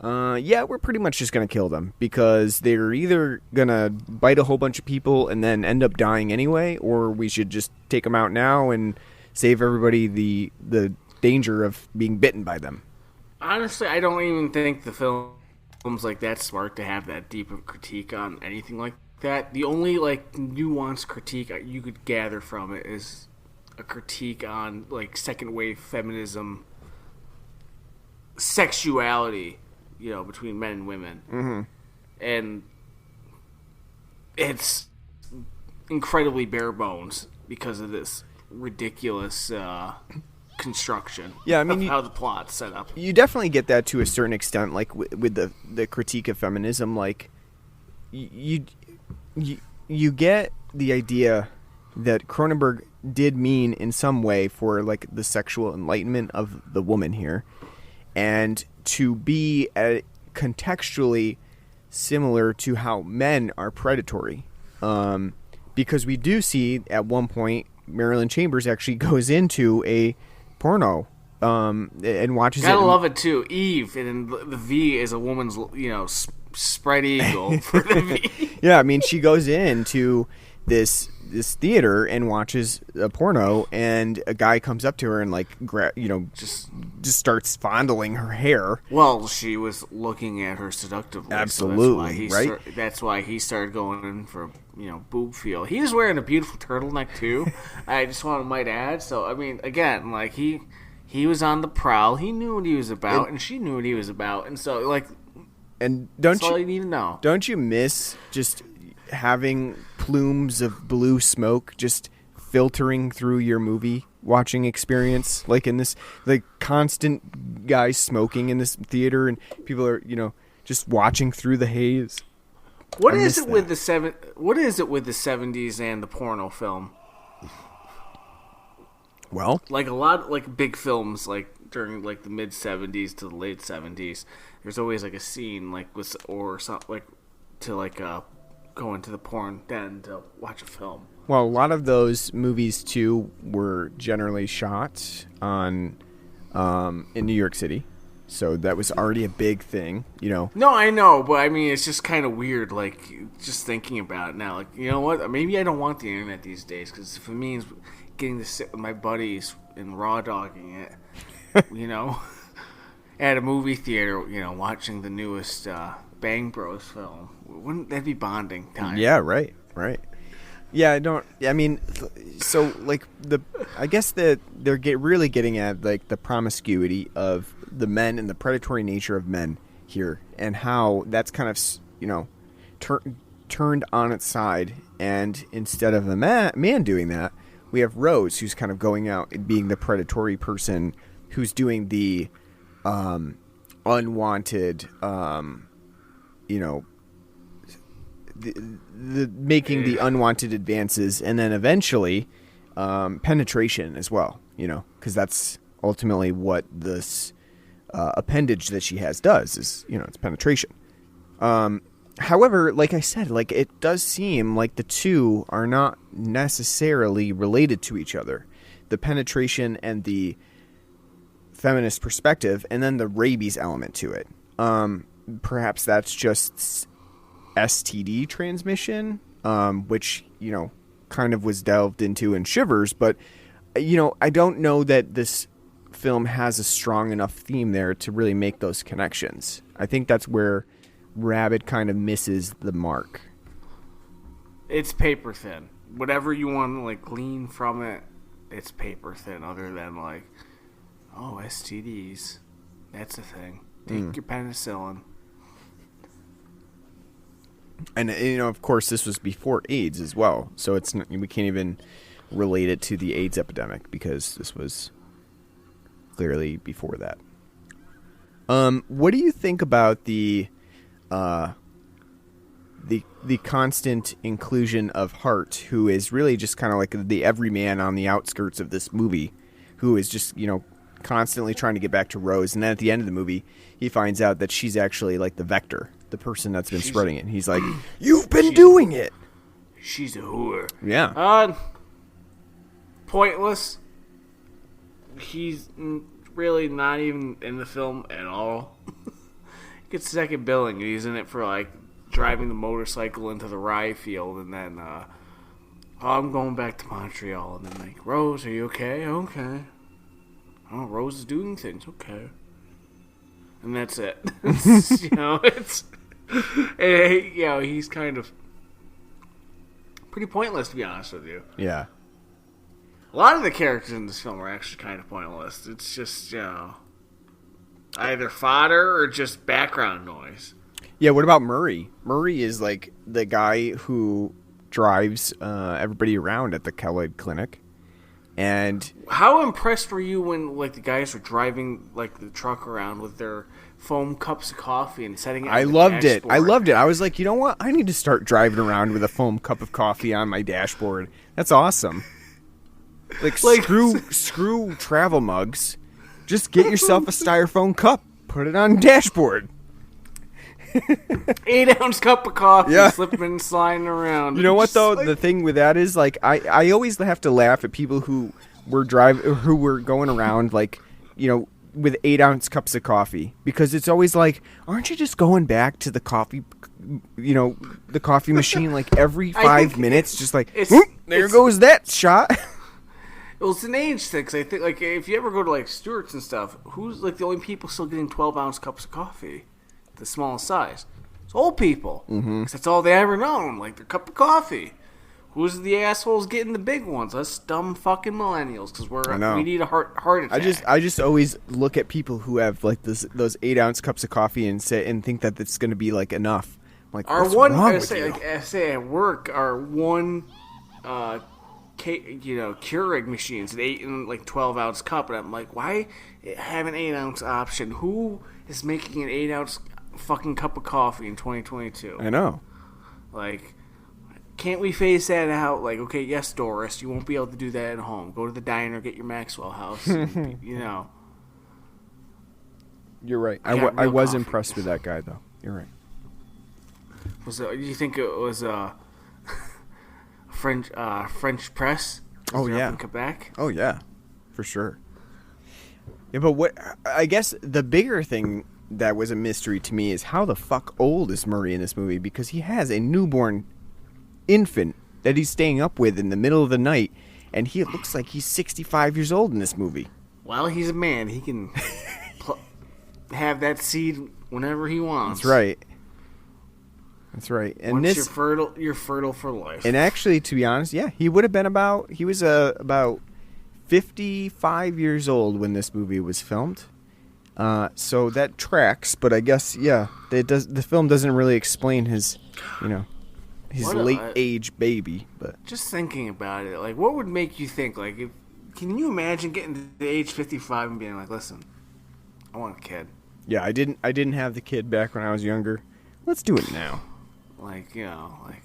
yeah, we're pretty much just going to kill them, because they're either going to bite a whole bunch of people and then end up dying anyway, or we should just take them out now and save everybody the danger of being bitten by them. Honestly, I don't even think the film's like that smart to have that deep of critique on anything like that. The only like nuanced critique you could gather from it is a critique on like second wave feminism, sexuality, between men and women, and it's incredibly bare bones because of this ridiculous construction. Yeah, I mean, how the plot's set up. You definitely get that to a certain extent, like with the critique of feminism. Like you get the idea that Cronenberg did mean in some way for like the sexual enlightenment of the woman here, and to be contextually similar to how men are predatory, because we do see at one point Marilyn Chambers actually goes into a porno and watches Gotta it. Love it too. Eve, and the V is a woman's spread eagle for the V. Yeah, I mean, she goes into this theater and watches a porno, and a guy comes up to her and like just starts fondling her hair. Well, she was looking at her seductively. Absolutely, so that's why he started going in for boob feel. He was wearing a beautiful turtleneck too. I just might add. So I mean, again, like he was on the prowl. He knew what he was about, and she knew what he was about, and so like And That's all you need to know. don't you miss just having plumes of blue smoke just filtering through your movie watching experience? Like in this, like constant guys smoking in this theater, and people are, just watching through the haze. What is it with the 70s and the porno film? Well, Like a lot, like big films, like during like the mid 70s to the late 70s, there's always like a scene like with or something like to like go into the porn den to watch a film. Well, a lot of those movies too were generally shot on in New York City, so that was already a big thing, No, I know, but I mean, it's just kind of weird, like just thinking about it now. Like, you know what? Maybe I don't want the internet these days because if it means getting to sit with my buddies and raw dogging it, at a movie theater, watching the newest Bang Bros film, wouldn't that be bonding time? Yeah, right. Yeah, so like I guess that they're really getting at like the promiscuity of the men and the predatory nature of men here, and how that's kind of turned on its side, and instead of a man doing that, we have Rose, who's kind of going out and being the predatory person, who's doing the unwanted, making the unwanted advances, and then eventually penetration as well, because that's ultimately what this appendage that she has does is, it's penetration. However, like I said, like it does seem like the two are not necessarily related to each other. The penetration and the feminist perspective, and then the rabies element to it. Perhaps that's just STD transmission, which, kind of was delved into in Shivers, but, I don't know that this film has a strong enough theme there to really make those connections. I think that's where Rabid kind of misses the mark. It's paper thin. Whatever you want to like glean from it, it's paper thin. Other than like, oh, STDs, that's a thing. Take your penicillin. And of course, this was before AIDS as well, so it's not, we can't even relate it to the AIDS epidemic because this was clearly before that. What do you think about the constant inclusion of Hart, who is really just kind of like the everyman on the outskirts of this movie, who is just, constantly trying to get back to Rose, and then at the end of the movie, he finds out that she's actually like the vector, the person that's been spreading it. And he's like, "You've been doing it." She's a whore. Yeah. Pointless. He's really not even in the film at all. Gets second billing. He's in it for like driving the motorcycle into the rye field, and then I'm going back to Montreal, and then like, Rose, are you okay? Okay. Oh, Rose is doing things. Okay. And that's it. He's kind of pretty pointless, to be honest with you. Yeah. A lot of the characters in this film are actually kind of pointless. It's just, either fodder or just background noise. Yeah, what about Murray? Murray is like the guy who drives everybody around at the Keloid Clinic. And how impressed were you when like the guys were driving like the truck around with their foam cups of coffee and setting it on the dashboard? I loved it. I was like, you know what? I need to start driving around with a foam cup of coffee on my dashboard. That's awesome. Like screw travel mugs. Just get yourself a styrofoam cup. Put it on the dashboard. 8-ounce cup of coffee, slipping and sliding around. You know what though? The thing with that is like I always have to laugh at people who were going around like, with 8-ounce cups of coffee, because it's always like, aren't you just going back to the coffee, the coffee machine like every 5 minutes, just like there goes that shot. Well, it's an age thing, 'cause I think like if you ever go to like Stewart's and stuff, who's like the only people still getting 12-ounce cups of coffee? The smallest size. It's old people. Mm-hmm. 'Cause that's all they ever known, like their cup of coffee. Who's the assholes getting the big ones? Us dumb fucking millennials, because we need a heart attack. I just always look at people who have like those 8-ounce cups of coffee and think that it's going to be like enough. I'm like, what's wrong with you? I say at work, our one, Keurig machines, an 8 and like 12-ounce cup, and I'm like, why have an 8-ounce option? Who is making an 8-ounce fucking cup of coffee in 2022? I know. Like, can't we phase that out? Like, okay, yes, Doris, you won't be able to do that at home. Go to the diner, get your Maxwell House. And, You're right. I was impressed with that guy, though. You're right. You think it was French press? Oh yeah, in Quebec. Oh yeah, for sure. Yeah, but I guess the bigger thing that was a mystery to me is how the fuck old is Murray in this movie, because he has a newborn infant that he's staying up with in the middle of the night, and he looks like he's 65 years old in this movie. Well, he's a man. He can have that seed whenever he wants. That's right. That's right. And once you're fertile for life. And actually, to be honest, yeah, he would have been about 55 years old when this movie was filmed. So that tracks, but I guess, yeah, the film doesn't really explain his late age baby. But just thinking about it, like, what would make you think, like, can you imagine getting to the age 55 and being like, listen, I want a kid. Yeah, I didn't have the kid back when I was younger. Let's do it now. Like,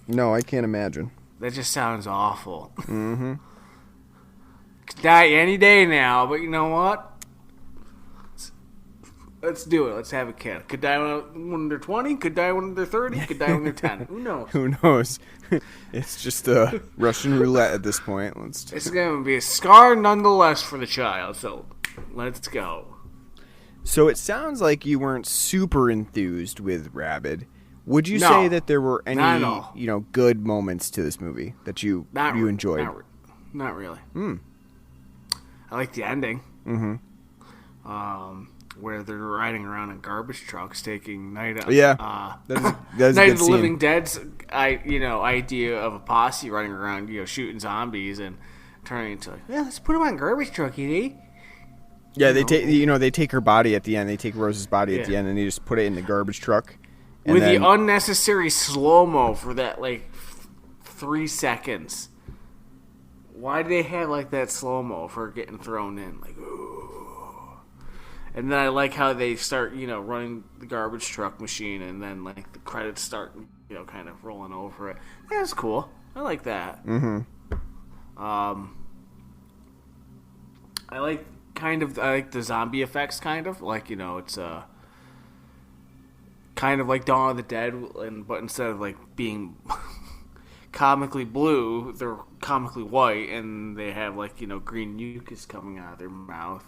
no, I can't imagine. That just sounds awful. Mm-hmm. Could die any day now, but you know what? Let's do it. Let's have a kid. Could die when they're 20. Could die when they're 30. Could die when they're 10. Who knows? Who knows? It's just a Russian roulette at this point. It's going to be a scar nonetheless for the child, so let's go. So it sounds like you weren't super enthused with Rabid. Would you say that there were any, good moments to this movie that you enjoyed? Not really. I like the ending. Mm-hmm. Where they're riding around in garbage trucks, taking Night of the Living Dead's idea of a posse running around, shooting zombies and turning into let's put them on garbage truck, Yeah, they take her body at the end. They take Rose's body at the end, and they just put it in the garbage truck. With the unnecessary slow-mo for that, 3 seconds. Why do they have, that slow-mo for getting thrown in? Ooh. And then I like how they start, running the garbage truck machine, and then, the credits start, kind of rolling over it. That's cool. I like that. Mm-hmm. I like the zombie effects, kind of. It's kind of like Dawn of the Dead, but instead of being comically blue, they're comically white, and they have green mucus coming out of their mouth.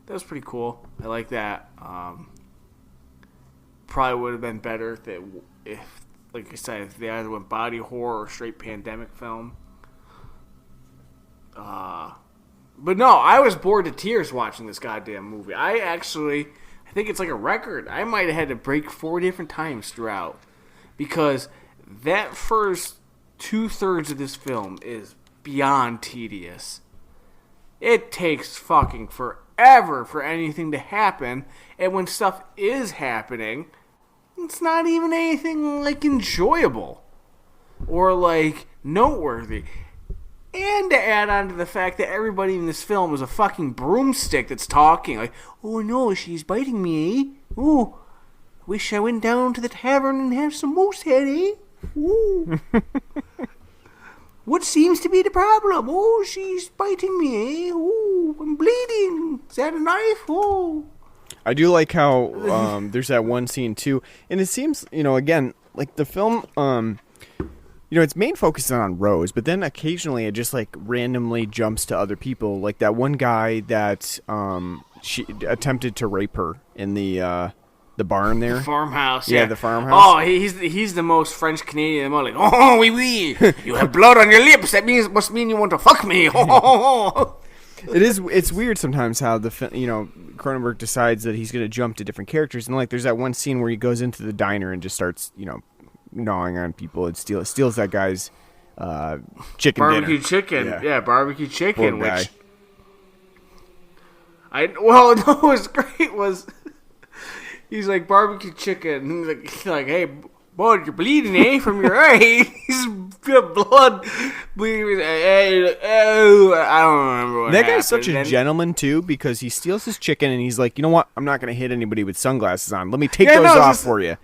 That was pretty cool. I like that. Probably would have been better if, like I said, if they either went body horror or straight pandemic film. But no, I was bored to tears watching this goddamn movie. I think it's like a record. I might have had to break 4 different times throughout. Because that first 2/3 of this film is beyond tedious. It takes fucking forever for anything to happen. And when stuff is happening, it's not even anything enjoyable. Or noteworthy. And to add on to the fact that everybody in this film is a fucking broomstick that's talking. Oh no, she's biting me, eh? Oh, wish I went down to the tavern and had some moose head, eh? Ooh. What seems to be the problem? Oh, she's biting me, eh? Oh, I'm bleeding. Is that a knife? Oh. I do like how there's that one scene too. And it seems, again, the film... its main focus is on Rose, but then occasionally it just randomly jumps to other people, like that one guy that she attempted to rape her in the barn there, the farmhouse. Yeah, the farmhouse. Oh, he's the most French Canadian. Oh, oui, oui. You have blood on your lips. That must mean you want to fuck me. It's weird sometimes how Cronenberg decides that he's going to jump to different characters, and there's that one scene where he goes into the diner and just starts gnawing on people and steals that guy's chicken barbecue dinner. chicken. Yeah, barbecue chicken. Poor guy. Which no, it was great. He's like barbecue chicken. He's like, hey, boy, you're bleeding, eh, from your eye. He's got blood bleeding. I don't remember what That happened. guy's such a gentleman too, because he steals his chicken and he's like, you know what? I'm not going to hit anybody with sunglasses on. Let me take those off for you.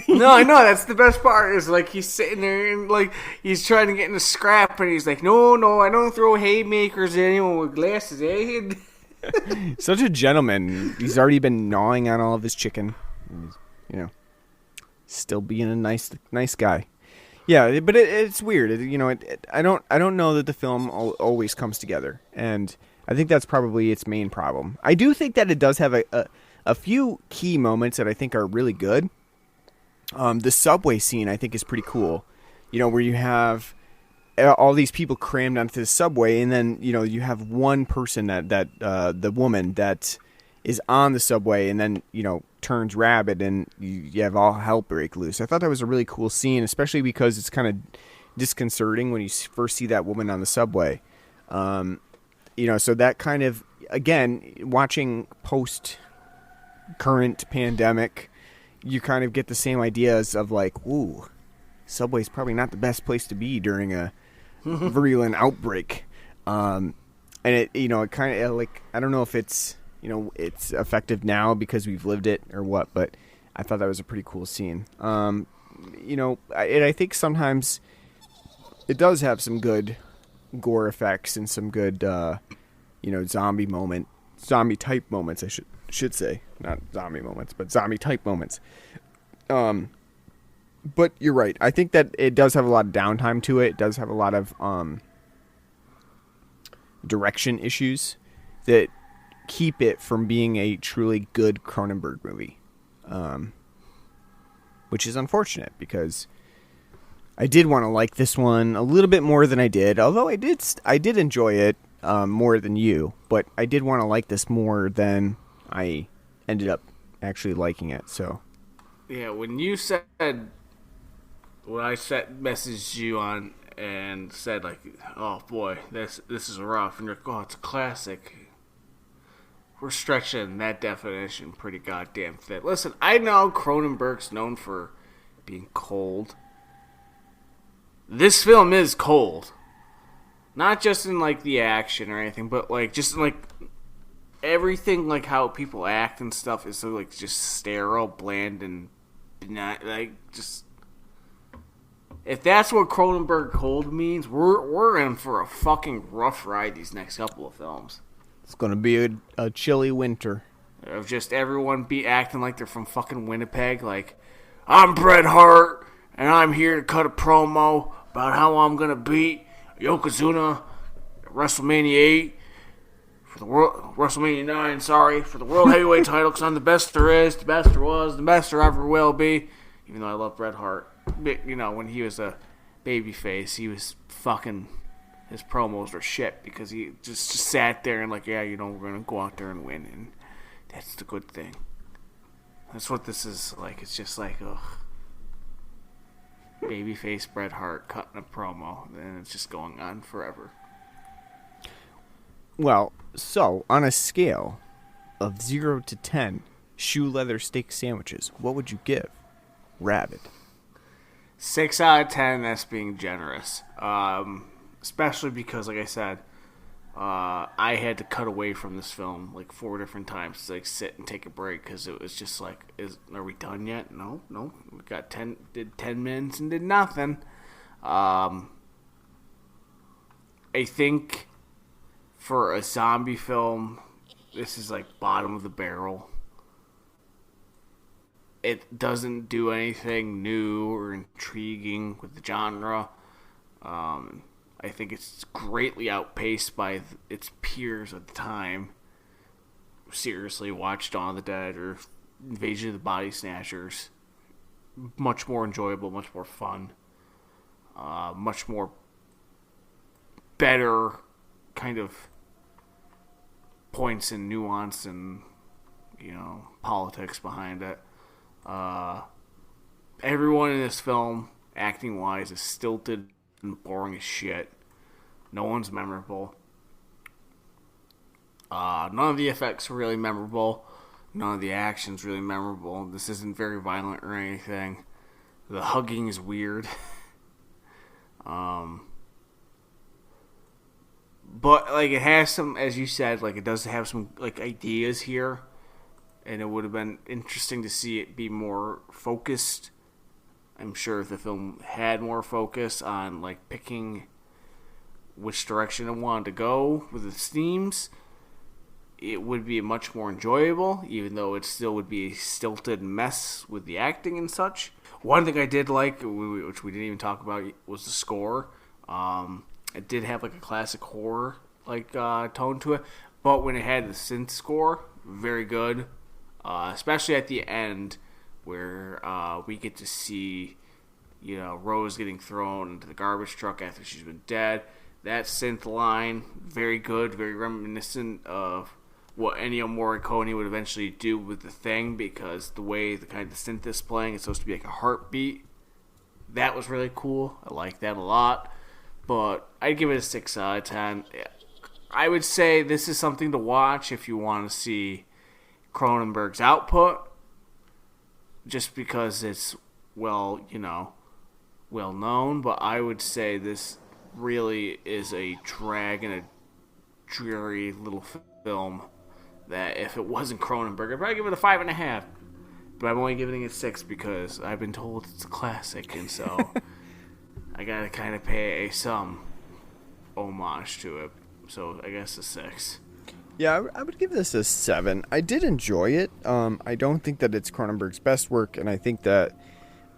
No, I know. That's the best part. Is like he's sitting there and like he's trying to get in a scrap, and he's like, no, I don't throw haymakers at anyone with glasses, eh? Such a gentleman. He's already been gnawing on all of his chicken. He's, still being a nice guy. Yeah, but it's weird. I don't know that the film always comes together, and I think that's probably its main problem. I do think that it does have a few key moments that I think are really good. The subway scene I think is pretty cool. Where you have all these people crammed onto the subway, and then you have one person that the woman that is on the subway, and then turns rabid, and you have all hell break loose. I thought that was a really cool scene, especially because it's kind of disconcerting when you first see that woman on the subway. So that kind of, again, watching post current pandemic, you kind of get the same ideas of like, ooh, subway's probably not the best place to be during a virulent outbreak. And it kind of like, I don't know if it's effective now because we've lived it or what, but I thought that was a pretty cool scene. I think sometimes it does have some good gore effects and some good, zombie type moments, I should say. Not zombie moments, but zombie type moments. But you're right. I think that it does have a lot of downtime to it. It does have a lot of direction issues that keep it from being a truly good Cronenberg movie, which is unfortunate because I did want to like this one a little bit more than I did. Although I did enjoy it more than you, but I did want to like this more than I ended up actually liking it. So yeah, when I messaged you on and said like, oh boy, this is rough, and you're like, oh, it's a classic. We're stretching that definition pretty goddamn thin. Listen, I know Cronenberg's known for being cold. This film is cold. Not just in, like, the action or anything, but, like, just, like, everything, like, how people act and stuff is so, like, just sterile, bland, and not, like, just... If that's what Cronenberg cold means, we're in for a fucking rough ride these next couple of films. It's going to be a chilly winter. Of just everyone be acting like they're from fucking Winnipeg. Like, I'm Bret Hart, and I'm here to cut a promo about how I'm going to beat Yokozuna at WrestleMania 8. For the world, WrestleMania 9, for the World Heavyweight title, because I'm the best there is, the best there was, the best there ever will be. Even though I love Bret Hart. When he was a babyface, he was fucking... His promos were shit because he just sat there and like, yeah, we're going to go out there and win. And that's the good thing. That's what this is like. It's just like, ugh. Babyface Bret Hart cutting a promo. And it's just going on forever. Well, so, on a scale of 0 to 10 shoe leather steak sandwiches, what would you give Rabid? 6 out of 10, that's being generous. Especially because, like I said, I had to cut away from this film like 4 different times to like sit and take a break because it was just like, are we done yet? No, we got 10 minutes and did nothing. I think for a zombie film, this is like bottom of the barrel. It doesn't do anything new or intriguing with the genre. I think it's greatly outpaced by its peers at the time. Seriously, watch Dawn of the Dead or Invasion of the Body Snatchers. Much more enjoyable, much more fun. Much more better kind of points and nuance and, politics behind it. Everyone in this film, acting-wise, is stilted and boring as shit. No one's memorable. None of the effects are really memorable. None of the action's really memorable. This isn't very violent or anything. The hugging is weird. But, like, it has some, as you said, like, it does have some, like, ideas here. And it would have been interesting to see it be more focused. I'm sure if the film had more focus on, like, picking which direction it wanted to go with its themes, it would be much more enjoyable, even though it still would be a stilted mess with the acting and such. One thing I did like, which we didn't even talk about, was the score. It did have like a classic horror like tone to it, but when it had the synth score, very good. Especially at the end, where we get to see, Rose getting thrown into the garbage truck after she's been dead. That synth line, very good, very reminiscent of what Ennio Morricone would eventually do with The Thing, because the way the kind of synth is playing, it's supposed to be like a heartbeat. That was really cool. I like that a lot. But I'd give it a 6 out of 10. I would say this is something to watch if you want to see Cronenberg's output, just because it's well known. But I would say this really is a drag and a dreary little film that if it wasn't Cronenberg, I'd probably give it a 5.5. But I'm only giving it 6 because I've been told it's a classic, and so I gotta kind of pay some homage to it. So I guess a 6. Yeah, I would give this a 7. I did enjoy it. I don't think that it's Cronenberg's best work, and I think that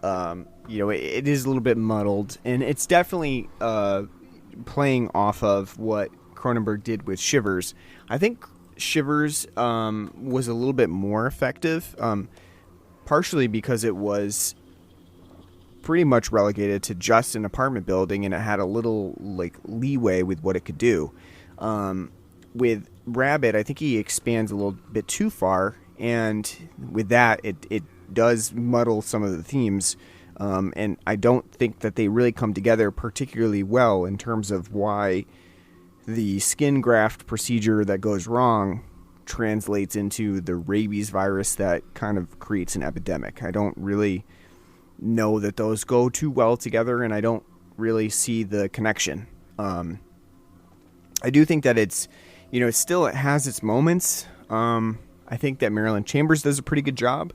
it is a little bit muddled, and it's definitely playing off of what Cronenberg did with Shivers. I think Shivers was a little bit more effective, partially because it was pretty much relegated to just an apartment building, and it had a little like leeway with what it could do. With Rabid, I think he expands a little bit too far, and with that, it does muddle some of the themes, and I don't think that they really come together particularly well in terms of why the skin graft procedure that goes wrong translates into the rabies virus that kind of creates an epidemic. I don't really know that those go too well together, and I don't really see the connection. I do think that it's, it has its moments. I think that Marilyn Chambers does a pretty good job.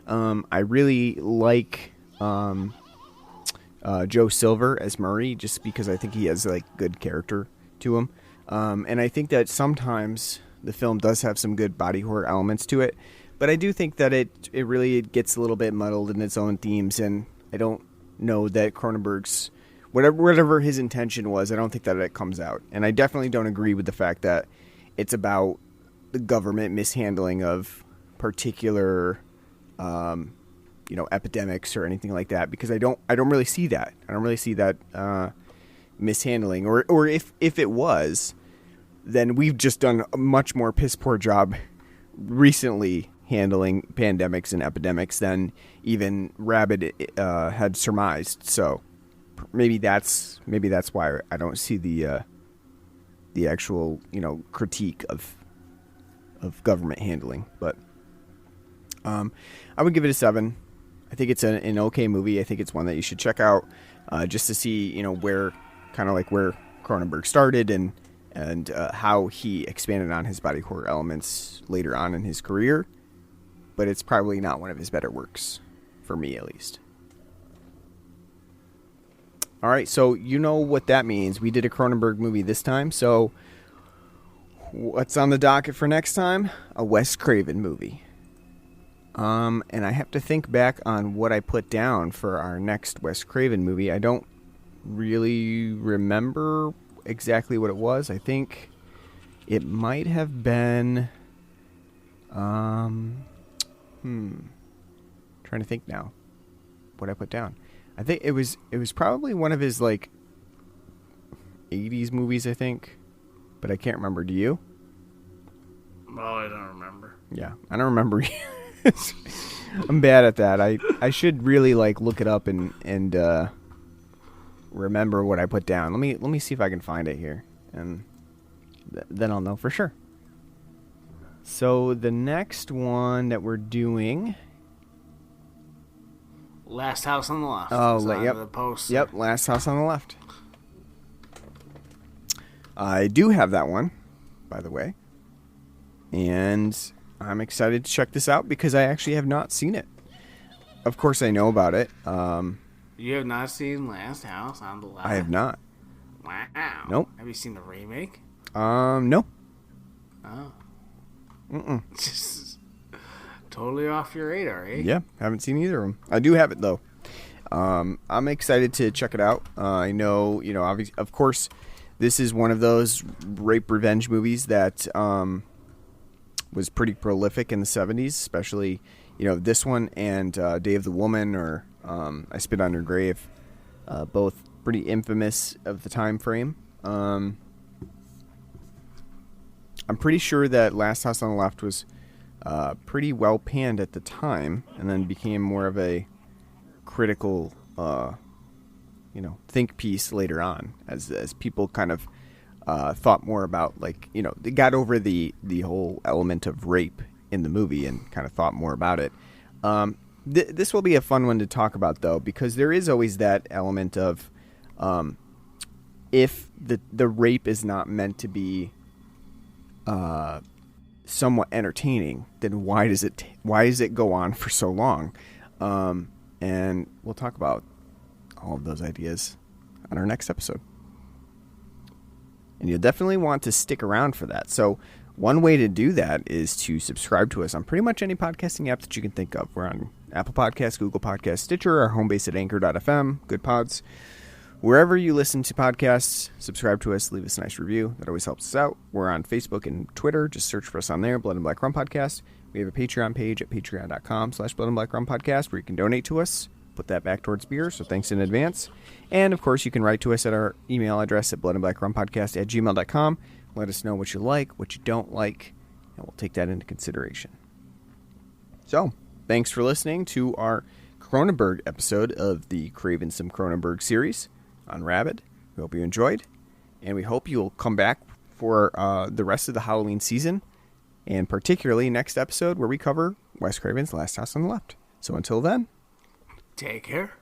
I really like Joe Silver as Murray, just because I think he has like good character to him. And I think that sometimes the film does have some good body horror elements to it, but I do think that it really gets a little bit muddled in its own themes, and I don't know that Cronenberg's whatever his intention was, I don't think that it comes out. And I definitely don't agree with the fact that it's about the government mishandling of particular epidemics or anything like that, because I don't really see that. I don't really see that mishandling, or if it was, then we've just done a much more piss poor job recently handling pandemics and epidemics than even Rabid had surmised. So maybe that's why I don't see the actual critique of government handling. But I would give it a 7. I think it's an okay movie. I think it's one that you should check out just to see where Cronenberg started and how he expanded on his body horror elements later on in his career. But it's probably not one of his better works, for me at least. All right, so you know what that means. We did a Cronenberg movie this time, so what's on the docket for next time? A Wes Craven movie. And I have to think back on what I put down for our next Wes Craven movie. I don't really remember exactly what it was. I think it might have been trying to think now what I put down. I think it was probably one of his like 80s movies, I think, but I can't remember. Do you? Well, I don't remember. Yeah, I don't remember. I'm bad at that. I should really like look it up and remember what I put down. Let me see if I can find it here, and then I'll know for sure. So the next one that we're doing. Last House on the Left. Oh, yep. The poster. Yep, Last House on the Left. I do have that one, by the way. And I'm excited to check this out because I actually have not seen it. Of course, I know about it. You have not seen Last House on the Left? I have not. Wow. Nope. Have you seen the remake? No. Oh. Mm-mm. Just totally off your radar, eh? Yeah, haven't seen either of them. I do have it, though. I'm excited to check it out. I know, obviously, of course, this is one of those rape revenge movies that was pretty prolific in the 70s, especially, this one and Day of the Woman or I Spit on Her Grave, both pretty infamous of the time frame. I'm pretty sure that Last House on the Left was pretty well panned at the time, and then became more of a critical, think piece later on, as people kind of thought more about, they got over the whole element of rape in the movie and kind of thought more about it. This will be a fun one to talk about, though, because there is always that element of if the rape is not meant to be somewhat entertaining, then why does it go on for so long? And we'll talk about all of those ideas on our next episode. And you'll definitely want to stick around for that. So one way to do that is to subscribe to us on pretty much any podcasting app that you can think of. We're on Apple Podcasts, Google Podcasts, Stitcher, our home base at anchor.fm, Good Pods. Wherever you listen to podcasts, subscribe to us, leave us a nice review. That always helps us out. We're on Facebook and Twitter. Just search for us on there, Blood and Black Rum Podcast. We have a Patreon page at patreon.com/Blood and Black Rum Podcast where you can donate to us. Put that back towards beer, so thanks in advance. And, of course, you can write to us at our email address at bloodandblackrumpodcast@gmail.com. Let us know what you like, what you don't like, and we'll take that into consideration. So, thanks for listening to our Cronenberg episode of the Craven Some Cronenberg series on Rabid. We hope you enjoyed, and we hope you'll come back for the rest of the Halloween season, and particularly next episode where we cover Wes Craven's Last House on the Left. So until then, take care.